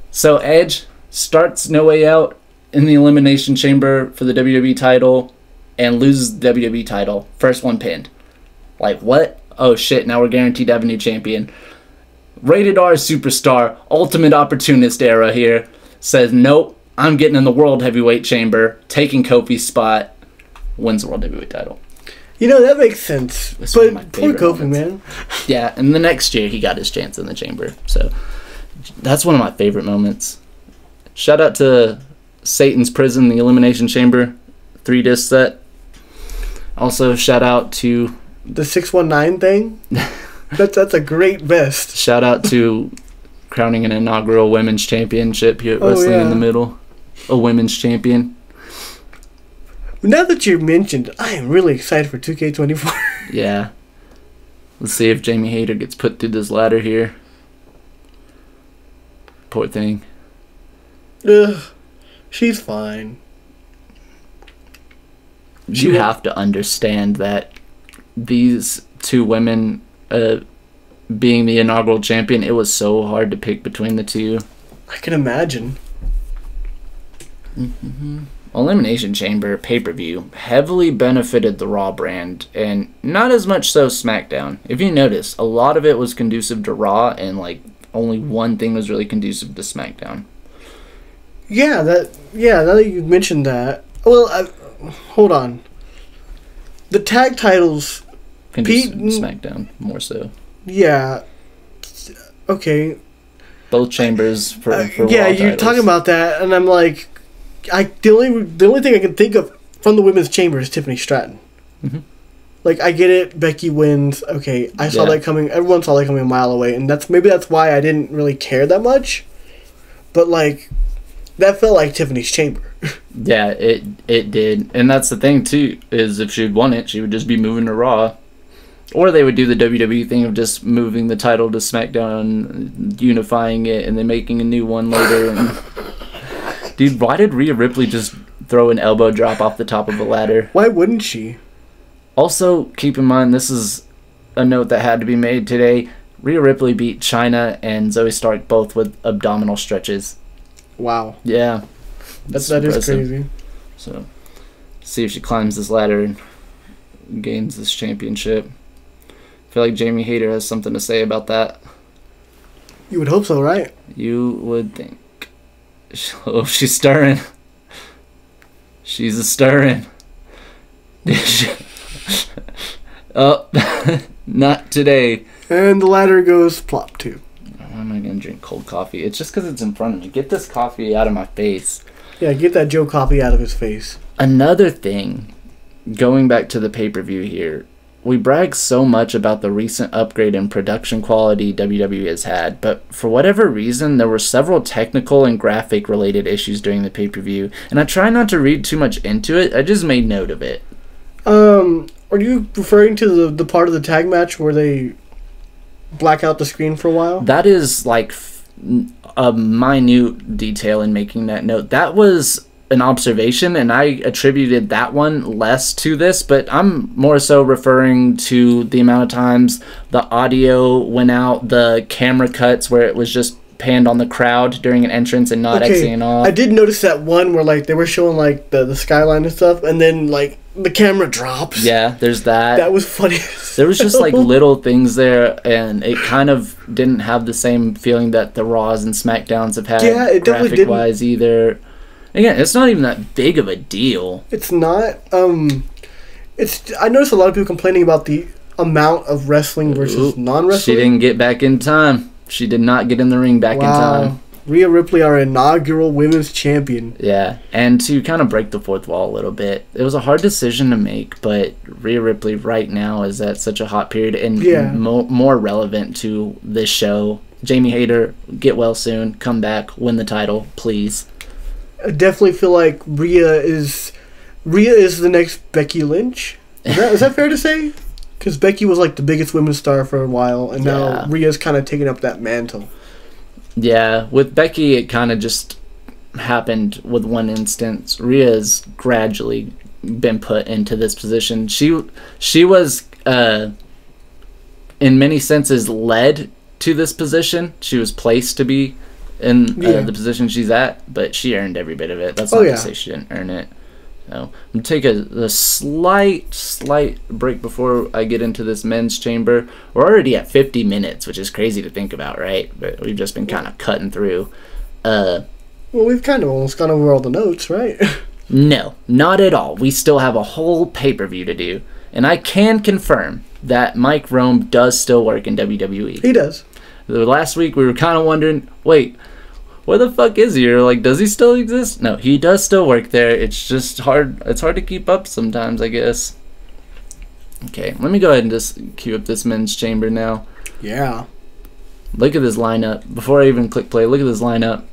So Edge starts No Way Out in the Elimination Chamber for the WWE title and loses the WWE title. First one pinned. Like, what? Oh shit, now we're guaranteed to have a new champion. Rated R superstar, ultimate opportunist era here, says, nope, I'm getting in the World Heavyweight Chamber, taking Kofi's spot, wins the World Heavyweight title. You know, that makes sense. That's But poor Kofi, man. Yeah, and the next year he got his chance in the chamber. So that's one of my favorite moments. Shout out to Satan's Prison, the Elimination Chamber 3-disc set. Also, shout out to The 619 thing? That's a great vest. Shout out to crowning an inaugural women's championship here at Wrestling in the Middle. A women's champion. Now that you mentioned, I am really excited for 2K24. Yeah. Let's see if Jamie Hayter gets put through this ladder here. Poor thing. Ugh. She's fine. You have to understand that these two women being the inaugural champion, it was so hard to pick between the two. I can imagine. Elimination Chamber pay-per-view heavily benefited the Raw brand, and not as much so SmackDown. If you notice, a lot of it was conducive to Raw, and like only one thing was really conducive to SmackDown. Yeah, now that you mentioned that. Well, hold on. The tag titles... Conducive to SmackDown, more so. Yeah. Okay. Both chambers for yeah, Raw you're titles. talking about that, and I'm like... the only thing I can think of from the women's chamber is Tiffany Stratton. Like, I get it, Becky wins. Okay, I saw that coming. Everyone saw that coming a mile away, and maybe that's why I didn't really care that much. But like, That felt like Tiffany's chamber. Yeah, it did. And that's the thing, too, is if she'd won it, she would just be moving to Raw. Or they would do the WWE thing of just moving the title to SmackDown, unifying it, and then making a new one later. And dude, why did Rhea Ripley just throw an elbow drop off the top of a ladder? Why wouldn't she? Also, keep in mind, this is a note that had to be made today. Rhea Ripley beat Chyna and Zoe Stark both with abdominal stretches. Wow. Yeah. That is crazy. So, see if she climbs this ladder and gains this championship. I feel like Jamie Hayter has something to say about that. You would hope so, right? You would think. Oh, she's stirring. She's a stirring. Oh, not today. And the ladder goes plop too. Why am I going to drink cold coffee? It's just because it's in front of me. Get this coffee out of my face. Yeah, get that Joe coffee out of his face. Another thing, going back to the pay-per-view here, we brag so much about the recent upgrade in production quality WWE has had, but for whatever reason, there were several technical and graphic related issues during the pay-per-view, and I try not to read too much into it. I just made note of it. Are you referring to the part of the tag match where they black out the screen for a while? That is like a minute detail in making that note. That was an observation, and I attributed that one less to this, but I'm more so referring to the amount of times the audio went out, the camera cuts where it was just panned on the crowd during an entrance and not exiting off. I did notice that one where like they were showing like the skyline and stuff, and then like the camera drops. Yeah, there's that. That was funny. There was just like little things there, and it kind of didn't have the same feeling that the Raws and SmackDowns have had. Yeah, it definitely didn't. Graphic-wise either. Again, it's not even that big of a deal. It's not. I noticed a lot of people complaining about the amount of wrestling versus non-wrestling. She didn't get back in time. She did not get in the ring back in time. Rhea Ripley, our inaugural women's champion. Yeah, and to kind of break the fourth wall a little bit, it was a hard decision to make, but Rhea Ripley right now is at such a hot period and more relevant to this show. Jamie Hayter, get well soon, come back, win the title, please. I definitely feel like Rhea is the next Becky Lynch. Is that fair to say? Because Becky was like the biggest women's star for a while, and now Rhea's kind of taking up that mantle. Yeah, with Becky, it kind of just happened with one instance. Rhea's gradually been put into this position. She was, in many senses, led to this position. She was placed to be in the position she's at, but she earned every bit of it. That's not to say she didn't earn it. So I'm going to take a slight break before I get into this men's chamber. We're already at 50 minutes, which is crazy to think about, right? But we've just been kind of cutting through. Well, we've kind of almost gone over all the notes, right? No, not at all. We still have a whole pay-per-view to do. And I can confirm that Mike Rome does still work in WWE. He does. The last week we were kind of wondering, wait, where the fuck is he? Or like, does he still exist? No, he does still work there. It's just hard. It's hard to keep up sometimes, I guess. Okay, let me go ahead and just cue up this men's chamber now. Yeah. Look at this lineup. Before I even click play, look at this lineup.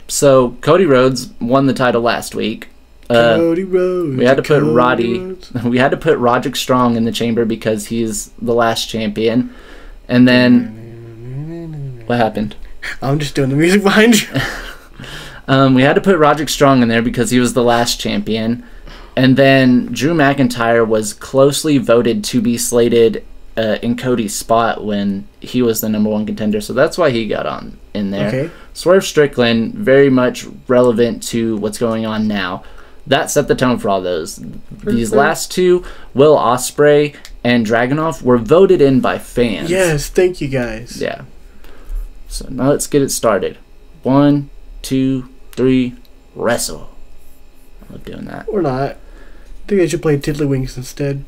So Cody Rhodes won the title last week. Cody Rhodes. We had to put we had to put Roderick Strong in the chamber because he's the last champion. And then what happened? I'm just doing the music behind you. We had to put Roderick Strong in there because he was the last champion. And then Drew McIntyre was closely voted to be slated in Cody's spot when he was the number one contender. So that's why he got on in there. Okay. Swerve Strickland, very much relevant to what's going on now. That set the tone for all those. These last two, Will Ospreay and Dragunov, were voted in by fans. Yes, thank you guys. Yeah. So now let's get it started. 1, 2, 3, wrestle. I love doing that. Or not. I think I should play Tiddlywinks instead.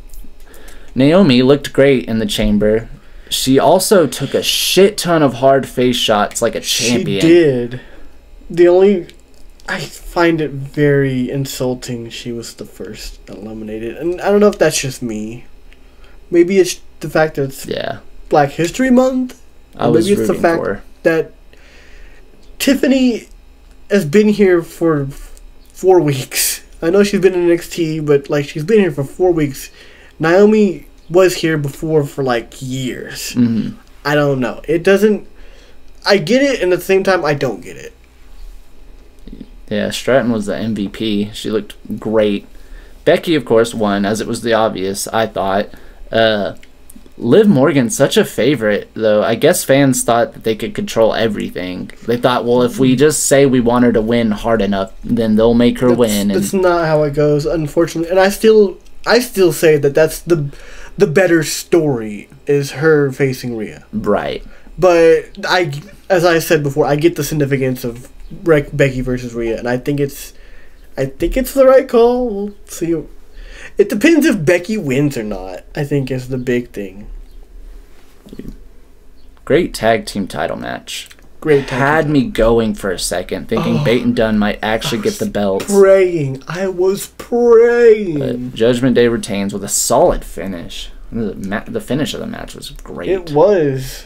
Naomi looked great in the chamber. She also took a shit ton of hard face shots like a champion. She did. I find it very insulting she was the first eliminated. And I don't know if that's just me. Maybe it's the fact that it's Black History Month. I was maybe it's the rooting fact for her. That Tiffany has been here for 4 weeks. I know she's been in NXT, but like she's been here for 4 weeks. Naomi was here before for like years. Mm-hmm. I don't know. It doesn't. I get it, and at the same time, I don't get it. Yeah, Stratton was the MVP. She looked great. Becky, of course, won, as it was the obvious, I thought. Liv Morgan, such a favorite, though. I guess fans thought that they could control everything. They thought, well, if we just say we want her to win hard enough, then they'll make her win. That's not how it goes, unfortunately. And I still say that that's the better story is her facing Rhea. Right. But as I said before, I get the significance of Becky versus Rhea, and I think it's the right call. We'll see. It depends if Becky wins or not, I think is the big thing. Great tag team title match. Great tag Had team. me going for a second, thinking Bate and Dunn might actually get the belts. I was praying. But Judgment Day retains with a solid finish. The finish of the match was great. It was.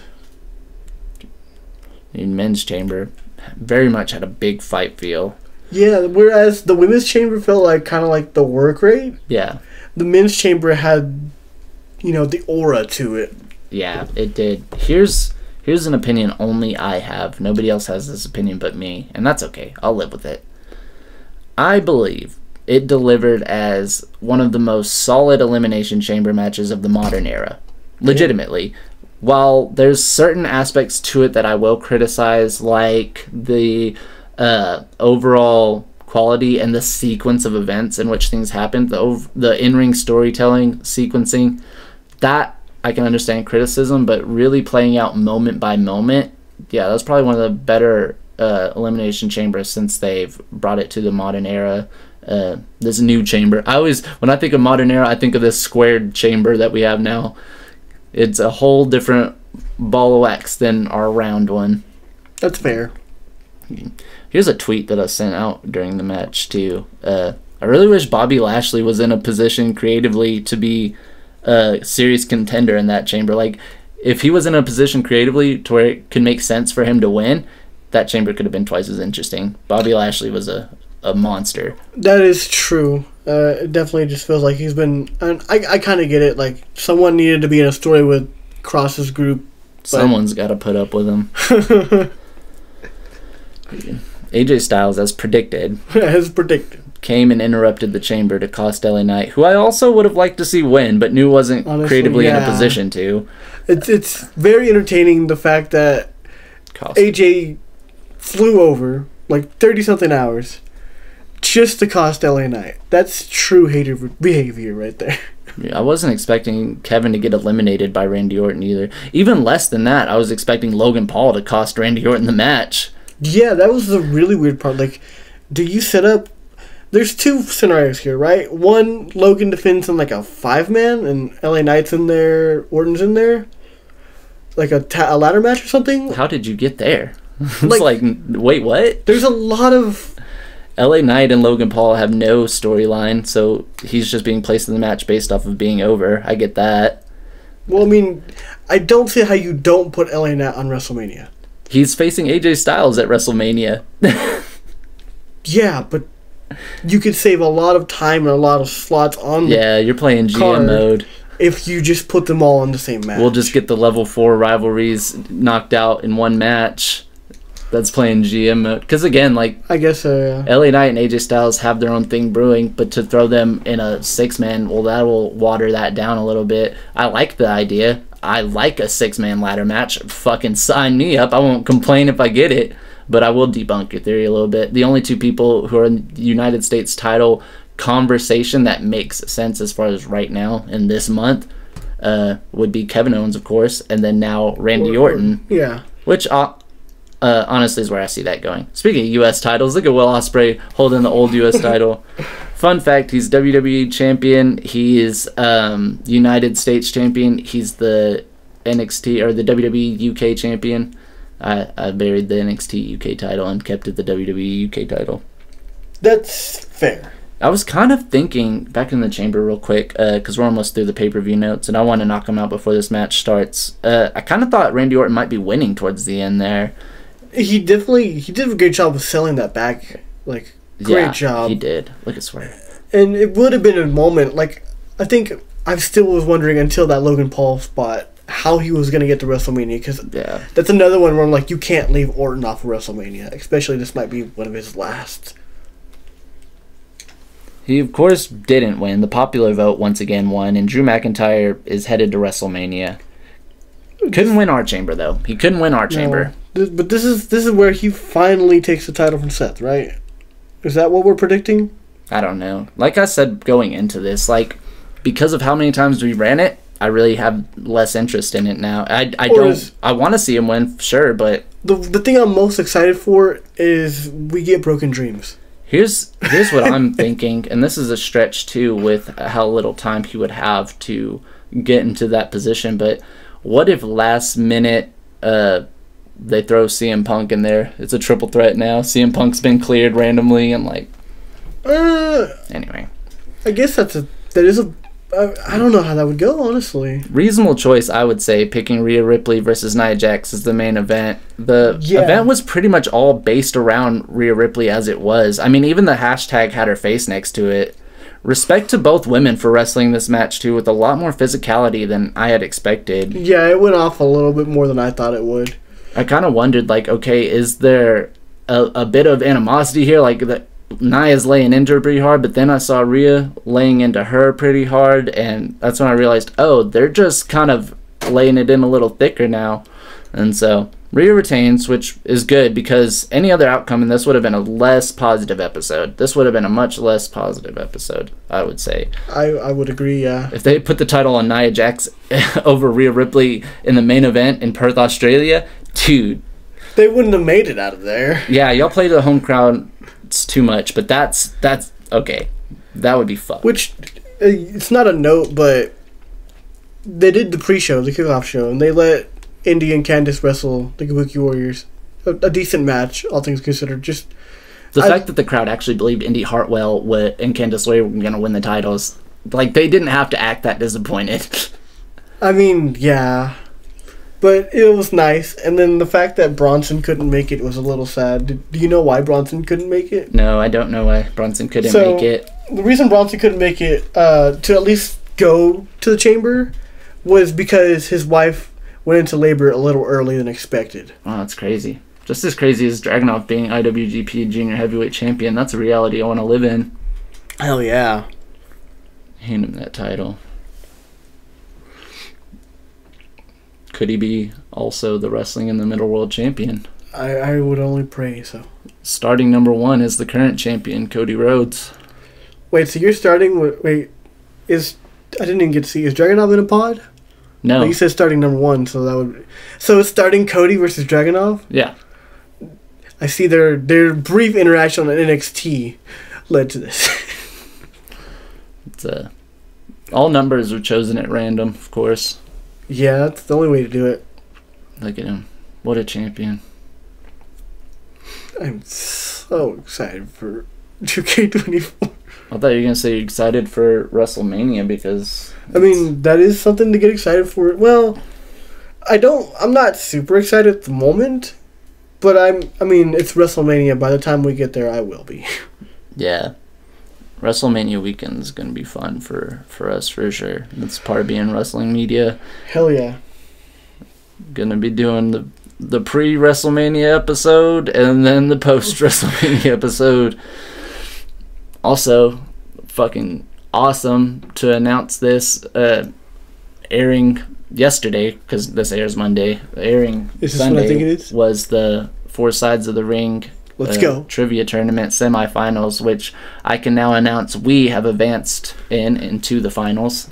In Men's Chamber, very much had a big fight feel. Yeah, whereas the Women's Chamber felt like kind of like the work rate. Yeah. The Men's Chamber had, the aura to it. Yeah, it did. Here's an opinion only I have. Nobody else has this opinion but me, and that's okay. I'll live with it. I believe it delivered as one of the most solid Elimination Chamber matches of the modern era. Legitimately. While there's certain aspects to it that I will criticize, like the overall quality and the sequence of events in which things happened, the in-ring storytelling, sequencing, that I can understand criticism, but really playing out moment by moment, yeah, that's probably one of the better Elimination Chambers since they've brought it to the modern era. This new chamber. When I think of modern era, I think of this squared chamber that we have now. It's a whole different ball of wax than our round one. That's fair. Here's a tweet that I sent out during the match, too. I really wish Bobby Lashley was in a position creatively to be a serious contender in that chamber. Like, if he was in a position creatively to where it could make sense for him to win, that chamber could have been twice as interesting. Bobby Lashley was a monster. That is true. It definitely just feels like he's been... I kind of get it. Like, someone needed to be in a story with Cross's group. Someone's got to put up with him. AJ Styles, as predicted, came and interrupted the chamber to cost LA Knight, who I also would have liked to see win, but knew wasn't creatively in a position to. It's very entertaining, the fact that AJ flew over like 30-something hours just to cost LA Knight. That's true hater behavior right there. Yeah, I wasn't expecting Kevin to get eliminated by Randy Orton either. Even less than that, I was expecting Logan Paul to cost Randy Orton the match. Yeah, that was the really weird part. Like, do you set up... There's two scenarios here, right? One, Logan defends in like a 5-man, and LA Knight's in there, Orton's in there. Like a ladder match or something. How did you get there? It's like, wait, what? There's a lot of... LA Knight and Logan Paul have no storyline, so he's just being placed in the match based off of being over. I get that. Well, I mean, I don't see how you don't put LA Knight on WrestleMania. He's facing AJ Styles at WrestleMania. Yeah, but you could save a lot of time and a lot of slots on the Yeah, you're playing GM mode. If you just put them all in the same match. We'll just get the level 4 rivalries knocked out in one match. That's playing GM mode. Because again, like, I guess so, yeah. LA Knight and AJ Styles have their own thing brewing, but to throw them in a 6-man, well, that will water that down a little bit. I like the idea. I like a 6-man ladder match. Fucking sign me up. I won't complain if I get it, but I will debunk your theory a little bit. The only two people who are in the United States title conversation that makes sense as far as right now in this month would be Kevin Owens, of course, and then now Randy Orton. Yeah. Which honestly is where I see that going. Speaking of U.S. titles, look at Will Ospreay holding the old U.S. title. Fun fact, he's WWE champion. He is United States champion. He's the NXT or the WWE UK champion. I buried the NXT UK title and kept it the WWE UK title. That's fair. I was kind of thinking, back in the chamber real quick, because we're almost through the pay-per-view notes, and I want to knock them out before this match starts. I kind of thought Randy Orton might be winning towards the end there. he did a great job of selling that back. Like, great job. He did. Look at Swerve. And it would have been a moment, like, I think I still was wondering until that Logan Paul spot how he was going to get to WrestleMania, because that's another one where I'm like, you can't leave Orton off of WrestleMania, especially this might be one of his last. He, of course, didn't win. The popular vote once again won, and Drew McIntyre is headed to WrestleMania. Couldn't win our chamber, though. He couldn't win our chamber. But this is where he finally takes the title from Seth, right? Is that what we're predicting? I don't know. Like I said going into this, like, because of how many times we ran it, I really have less interest in it now. I want to see him win, sure, but the thing I'm most excited for is we get Broken Dreams. Here's what I'm thinking, and this is a stretch too with how little time he would have to get into that position, but what if last minute they throw CM Punk in there? It's a triple threat now. CM Punk's been cleared randomly, and like anyway. I guess that is a I don't know how that would go, honestly. Reasonable choice, I would say, picking Rhea Ripley versus Nia Jax as the main event. The event was pretty much all based around Rhea Ripley as it was. I mean, even the hashtag had her face next to it. Respect to both women for wrestling this match, too, with a lot more physicality than I had expected. Yeah, it went off a little bit more than I thought it would. I kind of wondered, like, okay, is there a bit of animosity here? Like, Nia's laying into her pretty hard, but then I saw Rhea laying into her pretty hard, and that's when I realized, oh, they're just kind of laying it in a little thicker now. And so Rhea retains, which is good, because any other outcome in this would have been a less positive episode. This would have been a much less positive episode, I would say. I would agree, yeah. If they put the title on Nia Jax over Rhea Ripley in the main event in Perth, Australia, dude. They wouldn't have made it out of there. Yeah, y'all play to the home crowd too much, but that's okay. That would be fun. Which, it's not a note, but they did the pre-show, the kickoff show, and they let Indy and Candice wrestle the Kabuki Warriors. A decent match, all things considered. Just the fact that the crowd actually believed Indy Hartwell and Candice LeRae were going to win the titles, like, they didn't have to act that disappointed. I mean, yeah. But it was nice, and then the fact that Bronson couldn't make it was a little sad. Do you know why Bronson couldn't make it? No, I don't know why Bronson couldn't make it. The reason Bronson couldn't make it to at least go to the chamber was because his wife went into labor a little early than expected. Oh, that's crazy. Just as crazy as Dragunov being IWGP Junior Heavyweight Champion. That's a reality I want to live in. Hell yeah. Hand him that title. Could he be also the Wrestling in the Middle World Champion? I would only pray so. Starting number 1 is the current champion, Cody Rhodes. Wait, so you're starting with... Wait, I didn't even get to see... Is Dragunov in a pod? No. Well, you said starting number 1, so that would... So it's starting Cody versus Dragunov? Yeah. I see their brief interaction on NXT led to this. It's all numbers are chosen at random, of course. Yeah, that's the only way to do it. Look at him. What a champion. I'm so excited for 2K24. I thought you were going to say you're excited for WrestleMania because... I mean, that is something to get excited for. Well, I'm not super excited at the moment, but I mean, it's WrestleMania. By the time we get there, I will be. Yeah. WrestleMania weekend is going to be fun for us, for sure. It's part of being wrestling media. Hell yeah. Going to be doing the pre-WrestleMania episode and then the post-WrestleMania episode. Also, fucking awesome to announce this airing yesterday, because this airs Monday. Airing is this Sunday what I think it is? Was the Four Sides of the Ring Let's go trivia tournament semifinals, which I can now announce we have advanced into the finals.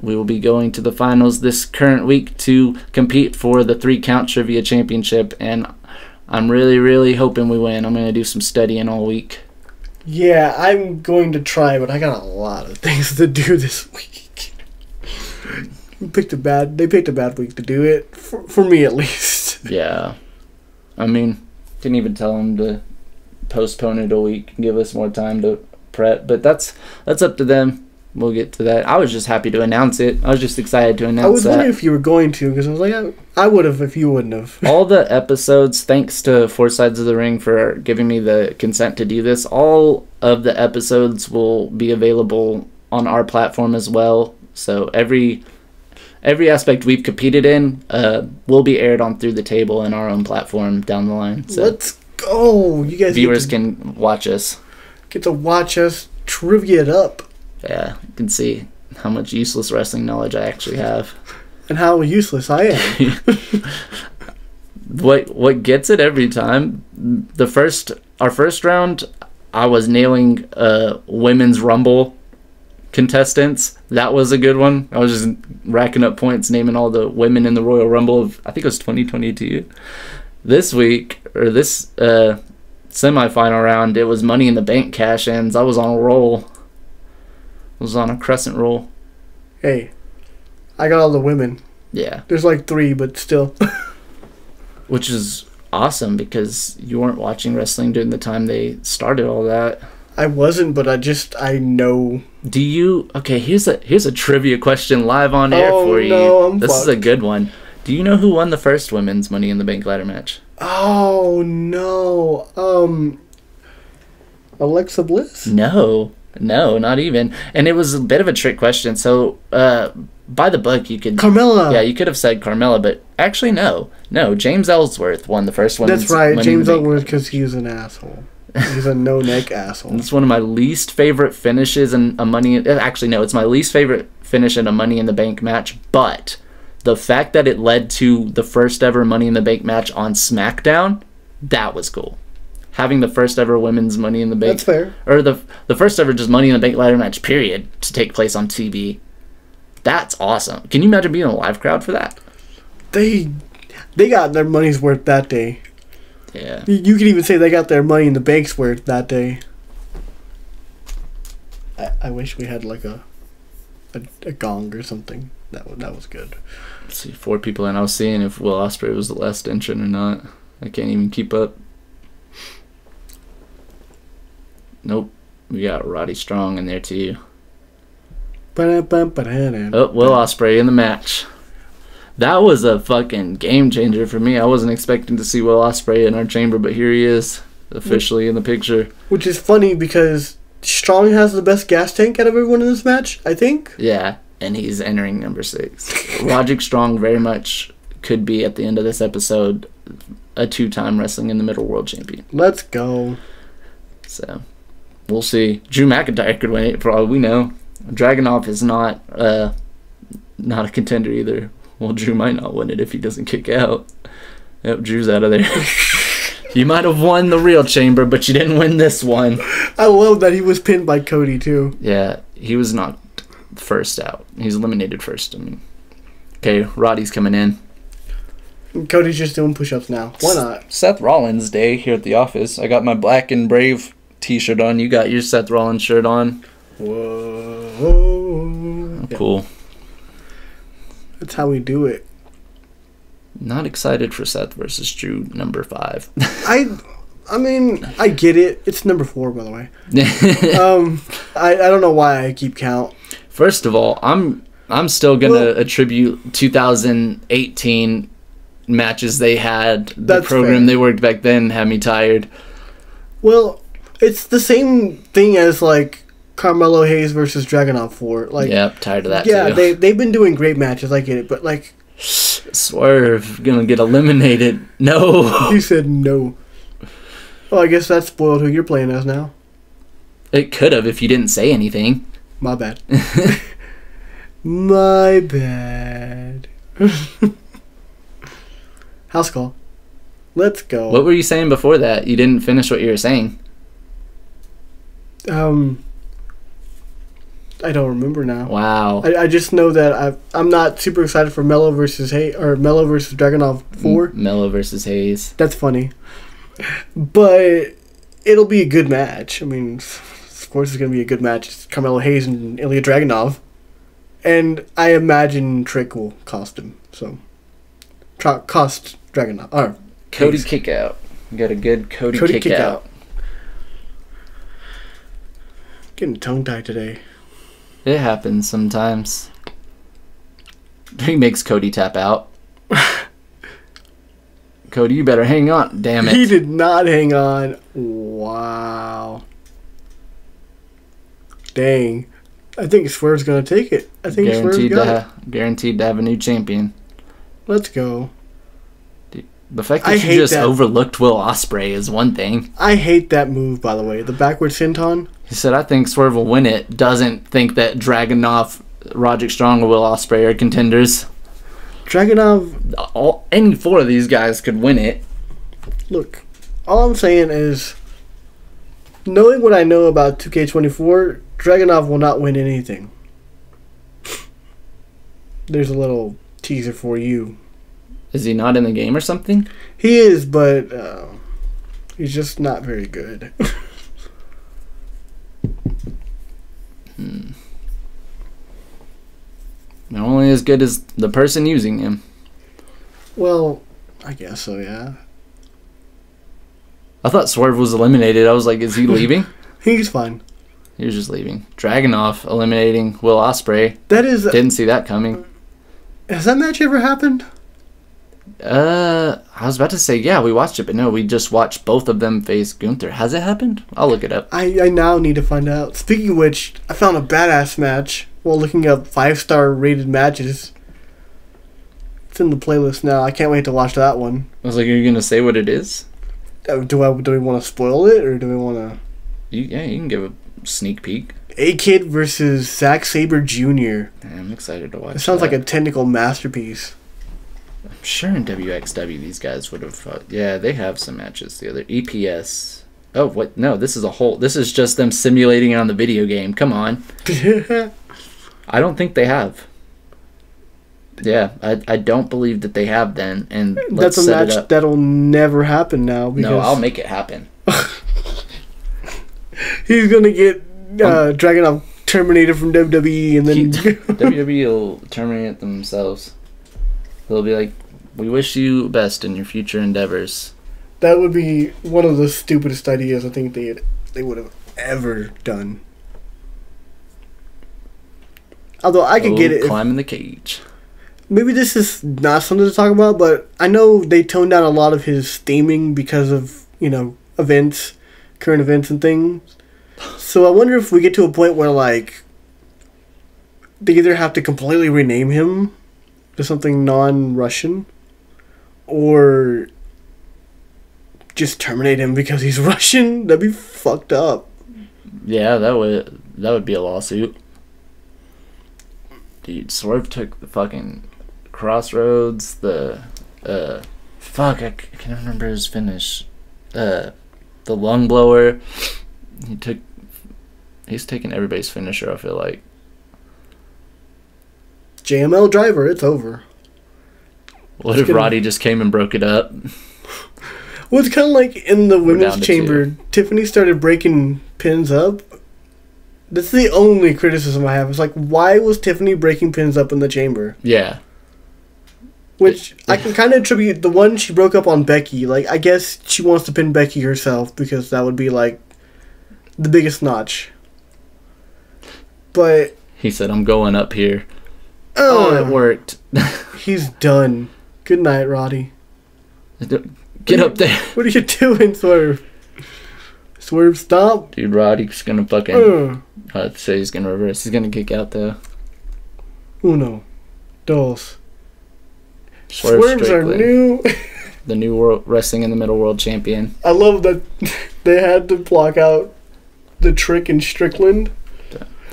We will be going to the finals this current week to compete for the 3-count trivia championship, and I'm really, really hoping we win. I'm going to do some studying all week. Yeah, I'm going to try, but I got a lot of things to do this week. They picked a bad week to do it, for me at least. Yeah. I mean, didn't even tell them to postpone it a week and give us more time to prep, but that's up to them. we'll get to that. I was just happy to announce it. I was just excited to announce I was that. wondering if you were going to, because I was like, I would have if you wouldn't have. All the episodes, thanks to Four Sides of the Ring for giving me the consent to do this, all of the episodes will be available on our platform as well. So every aspect we've competed in will be aired on Through the Table in our own platform down the line. So let's go. You guys viewers can watch us. Get to watch us trivia it up. Yeah, you can see how much useless wrestling knowledge I actually have. And how useless I am. What gets it every time, our first round, I was nailing women's Rumble contestants. That was a good one. I was just racking up points naming all the women in the Royal Rumble of, I think it was 2022. This week, or this semifinal round, it was Money in the Bank cash-ins. I was on a roll. I was on a crescent roll. Hey, I got all the women. Yeah. There's like 3, but still. Which is awesome because you weren't watching wrestling during the time they started all that. I wasn't, but I know. Do you... Okay, here's a trivia question live on air for you. No, this is a good one. Do you know who won the first women's Money in the Bank ladder match? Oh, no. Alexa Bliss? No, not even. And it was a bit of a trick question. So, by the book, you could... Carmella! Yeah, you could have said Carmella, but actually, no. No, James Ellsworth won the first women's... That's right, Money James in the Bank. Ellsworth, because he was an asshole. He's a no-neck asshole. It's one of my least favorite finishes in a Money... Actually, no, it's my least favorite finish in a Money in the Bank match, but the fact that it led to the first ever Money in the Bank match on SmackDown, that was cool. Having the first ever women's Money in the Bank... That's fair. Or the first ever just Money in the Bank ladder match, period, to take place on TV. That's awesome. Can you imagine being a live crowd for that? They got their money's worth that day. Yeah. You can even say they got their Money in the Bank's worth that day. I wish we had like a gong or something. That was good. Let's see, 4 people in. I was seeing if Will Ospreay was the last entrant or not. I can't even keep up. Nope. We got Roddy Strong in there too. Oh, Will Ospreay in the match. That was a fucking game changer for me. I wasn't expecting to see Will Ospreay in our chamber, but here he is, officially in the picture. Which is funny because Strong has the best gas tank out of everyone in this match, I think. Yeah, and he's entering number 6. Roderick Strong very much could be, at the end of this episode, a 2-time Wrestling in the Middle world champion. Let's go. So, we'll see. Drew McIntyre could win it, for all we know. Dragunov is not a contender either. Well, Drew might not win it if he doesn't kick out. Yep, Drew's out of there. You might have won the real chamber, but you didn't win this one. I love that he was pinned by Cody, too. Yeah, he was knocked first out. He's eliminated first. I mean, okay, Roddy's coming in. Cody's just doing push-ups now. Why not? Seth Rollins Day here at the office. I got my Black and Brave t-shirt on. You got your Seth Rollins shirt on. Whoa. Oh, cool. That's how we do it. Not excited for Seth versus Drew number 5. I mean, I get it. It's number 4, by the way. I don't know why I keep count. First of all, I'm still gonna attribute 2018 matches they had. The program fair. they worked back then had me tired. Well, it's the same thing as like Carmelo Hayes versus Dragunov 4. Like, yep, tired of that yeah, too. they've been doing great matches. I get it, but like, Swerve gonna get eliminated. No. You said no. Oh, I guess that spoiled who you're playing as now. It could have if you didn't say anything. My bad. My bad. House call. Let's go. What were you saying before that? You didn't finish what you were saying. I don't remember now. Wow. I just know that I'm not super excited for Mello versus Mello versus Dragunov 4. Mello versus Hayes. That's funny. But it'll be a good match. I mean, of course it's going to be a good match. It's Carmelo Hayes and Ilya Dragunov. And I imagine Trick will cost him. So, cost Dragunov. Or Cody Hayes. kick out. You got a good Cody kick out. Getting tongue-tied today. It happens sometimes. He makes Cody tap out. Cody, you better hang on. Damn it. He did not hang on. Wow. Dang. I think Swerve's going to take it. I think Swerve's got it. Guaranteed to have a new champion. Let's go. The fact that you just overlooked Will Ospreay is one thing. I hate that move, by the way. The backward senton. He said, I think Swerve will win it. Doesn't think that Dragunov, Roderick Strong, or Will Ospreay are contenders. Dragunov... Any four of these guys could win it. Look, all I'm saying is, knowing what I know about 2K24, Dragunov will not win anything. There's a little teaser for you. Is he not in the game or something? He is, but he's just not very good. Not only as good as the person using him. Well, I guess so, yeah. I thought Swerve was eliminated. I was like, is he leaving? He's fine. He was just leaving. Dragunov eliminating Will Ospreay. That is... Didn't see that coming. Has that match ever happened? I was about to say, yeah, we watched it, but no, we just watched both of them face Gunther. Has it happened? I'll look it up. I now need to find out. Speaking of which, I found a badass match while looking up 5-star rated matches. It's in the playlist now. I can't wait to watch that one. I was like, are you going to say what it is? Do we want to spoil it, or do we want to... Yeah, you can give a sneak peek. A-Kid versus Zack Sabre Jr. I'm excited to watch It sounds like a technical masterpiece. I'm sure in WXW these guys would have fought. Yeah, they have some matches together. EPS. Oh, what? No, this is a whole... This is just them simulating it on the video game. Come on. I don't think they have. Yeah, I don't believe that they have then. And let's That's a set it match up. that'll never happen now. Because No, I'll make it happen. he's going to get Dragunov terminated from WWE, and then... WWE will terminate themselves. They'll be like, we wish you best in your future endeavors. That would be one of the stupidest ideas I think they would have ever done. Although I could get it. Climbing the cage. Maybe this is not something to talk about, but I know they toned down a lot of his theming because of, events, current events and things. So I wonder if we get to a point where, like, they either have to completely rename him to something non-Russian, or just terminate him because he's Russian. That'd be fucked up. Yeah, that would be a lawsuit. Dude, Swerve took the fucking Crossroads, I can't remember his finish. The lung blower. He's taking everybody's finisher, I feel like. JML driver, it's over. What if Roddy just came and broke it up? Well, it's kind of like in the women's chamber. 2. Tiffany started breaking pins up. That's the only criticism I have. It's like, why was Tiffany breaking pins up in the chamber? Yeah. Which I can kind of attribute the one she broke up on Becky. Like, I guess she wants to pin Becky herself because that would be like the biggest notch. But he said, "I'm going up here." Oh, it worked. He's done. Good night, Roddy. Get up there. What are you doing, Swerve? Swerve, stop. Dude, Roddy's gonna fucking... I'd say he's gonna reverse. He's gonna kick out, though. Uno. Dos. Swerves are new. The new world Wrestling in the Middle world champion. I love that they had to block out the Trick and Strickland.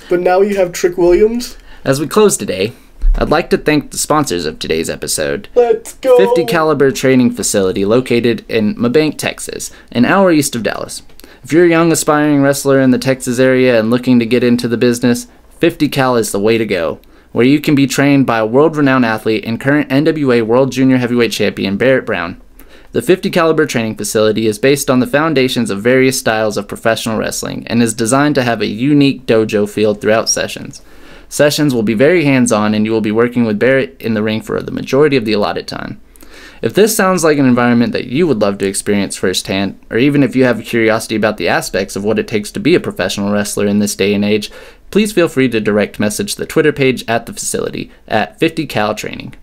But now you have Trick Williams. As we close today, I'd like to thank the sponsors of today's episode. Let's go! 50 Caliber Training Facility located in Mabank, Texas, an hour east of Dallas. If you're a young aspiring wrestler in the Texas area and looking to get into the business, 50 Cal is the way to go, where you can be trained by a world-renowned athlete and current NWA World Junior Heavyweight Champion Barrett Brown. The 50 Caliber Training Facility is based on the foundations of various styles of professional wrestling and is designed to have a unique dojo feel throughout sessions. Sessions will be very hands-on, and you will be working with Barrett in the ring for the majority of the allotted time. If this sounds like an environment that you would love to experience firsthand, or even if you have a curiosity about the aspects of what it takes to be a professional wrestler in this day and age, please feel free to direct message the Twitter page at the facility at 50cal training.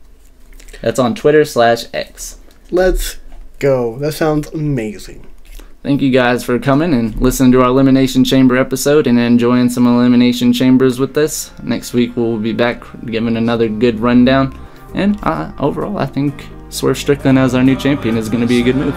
That's on Twitter/X. Let's go. That sounds amazing. Thank you guys for coming and listening to our Elimination Chamber episode and enjoying some Elimination Chambers with us. Next week we'll be back giving another good rundown. And overall, I think Swerve Strickland as our new champion is going to be a good move.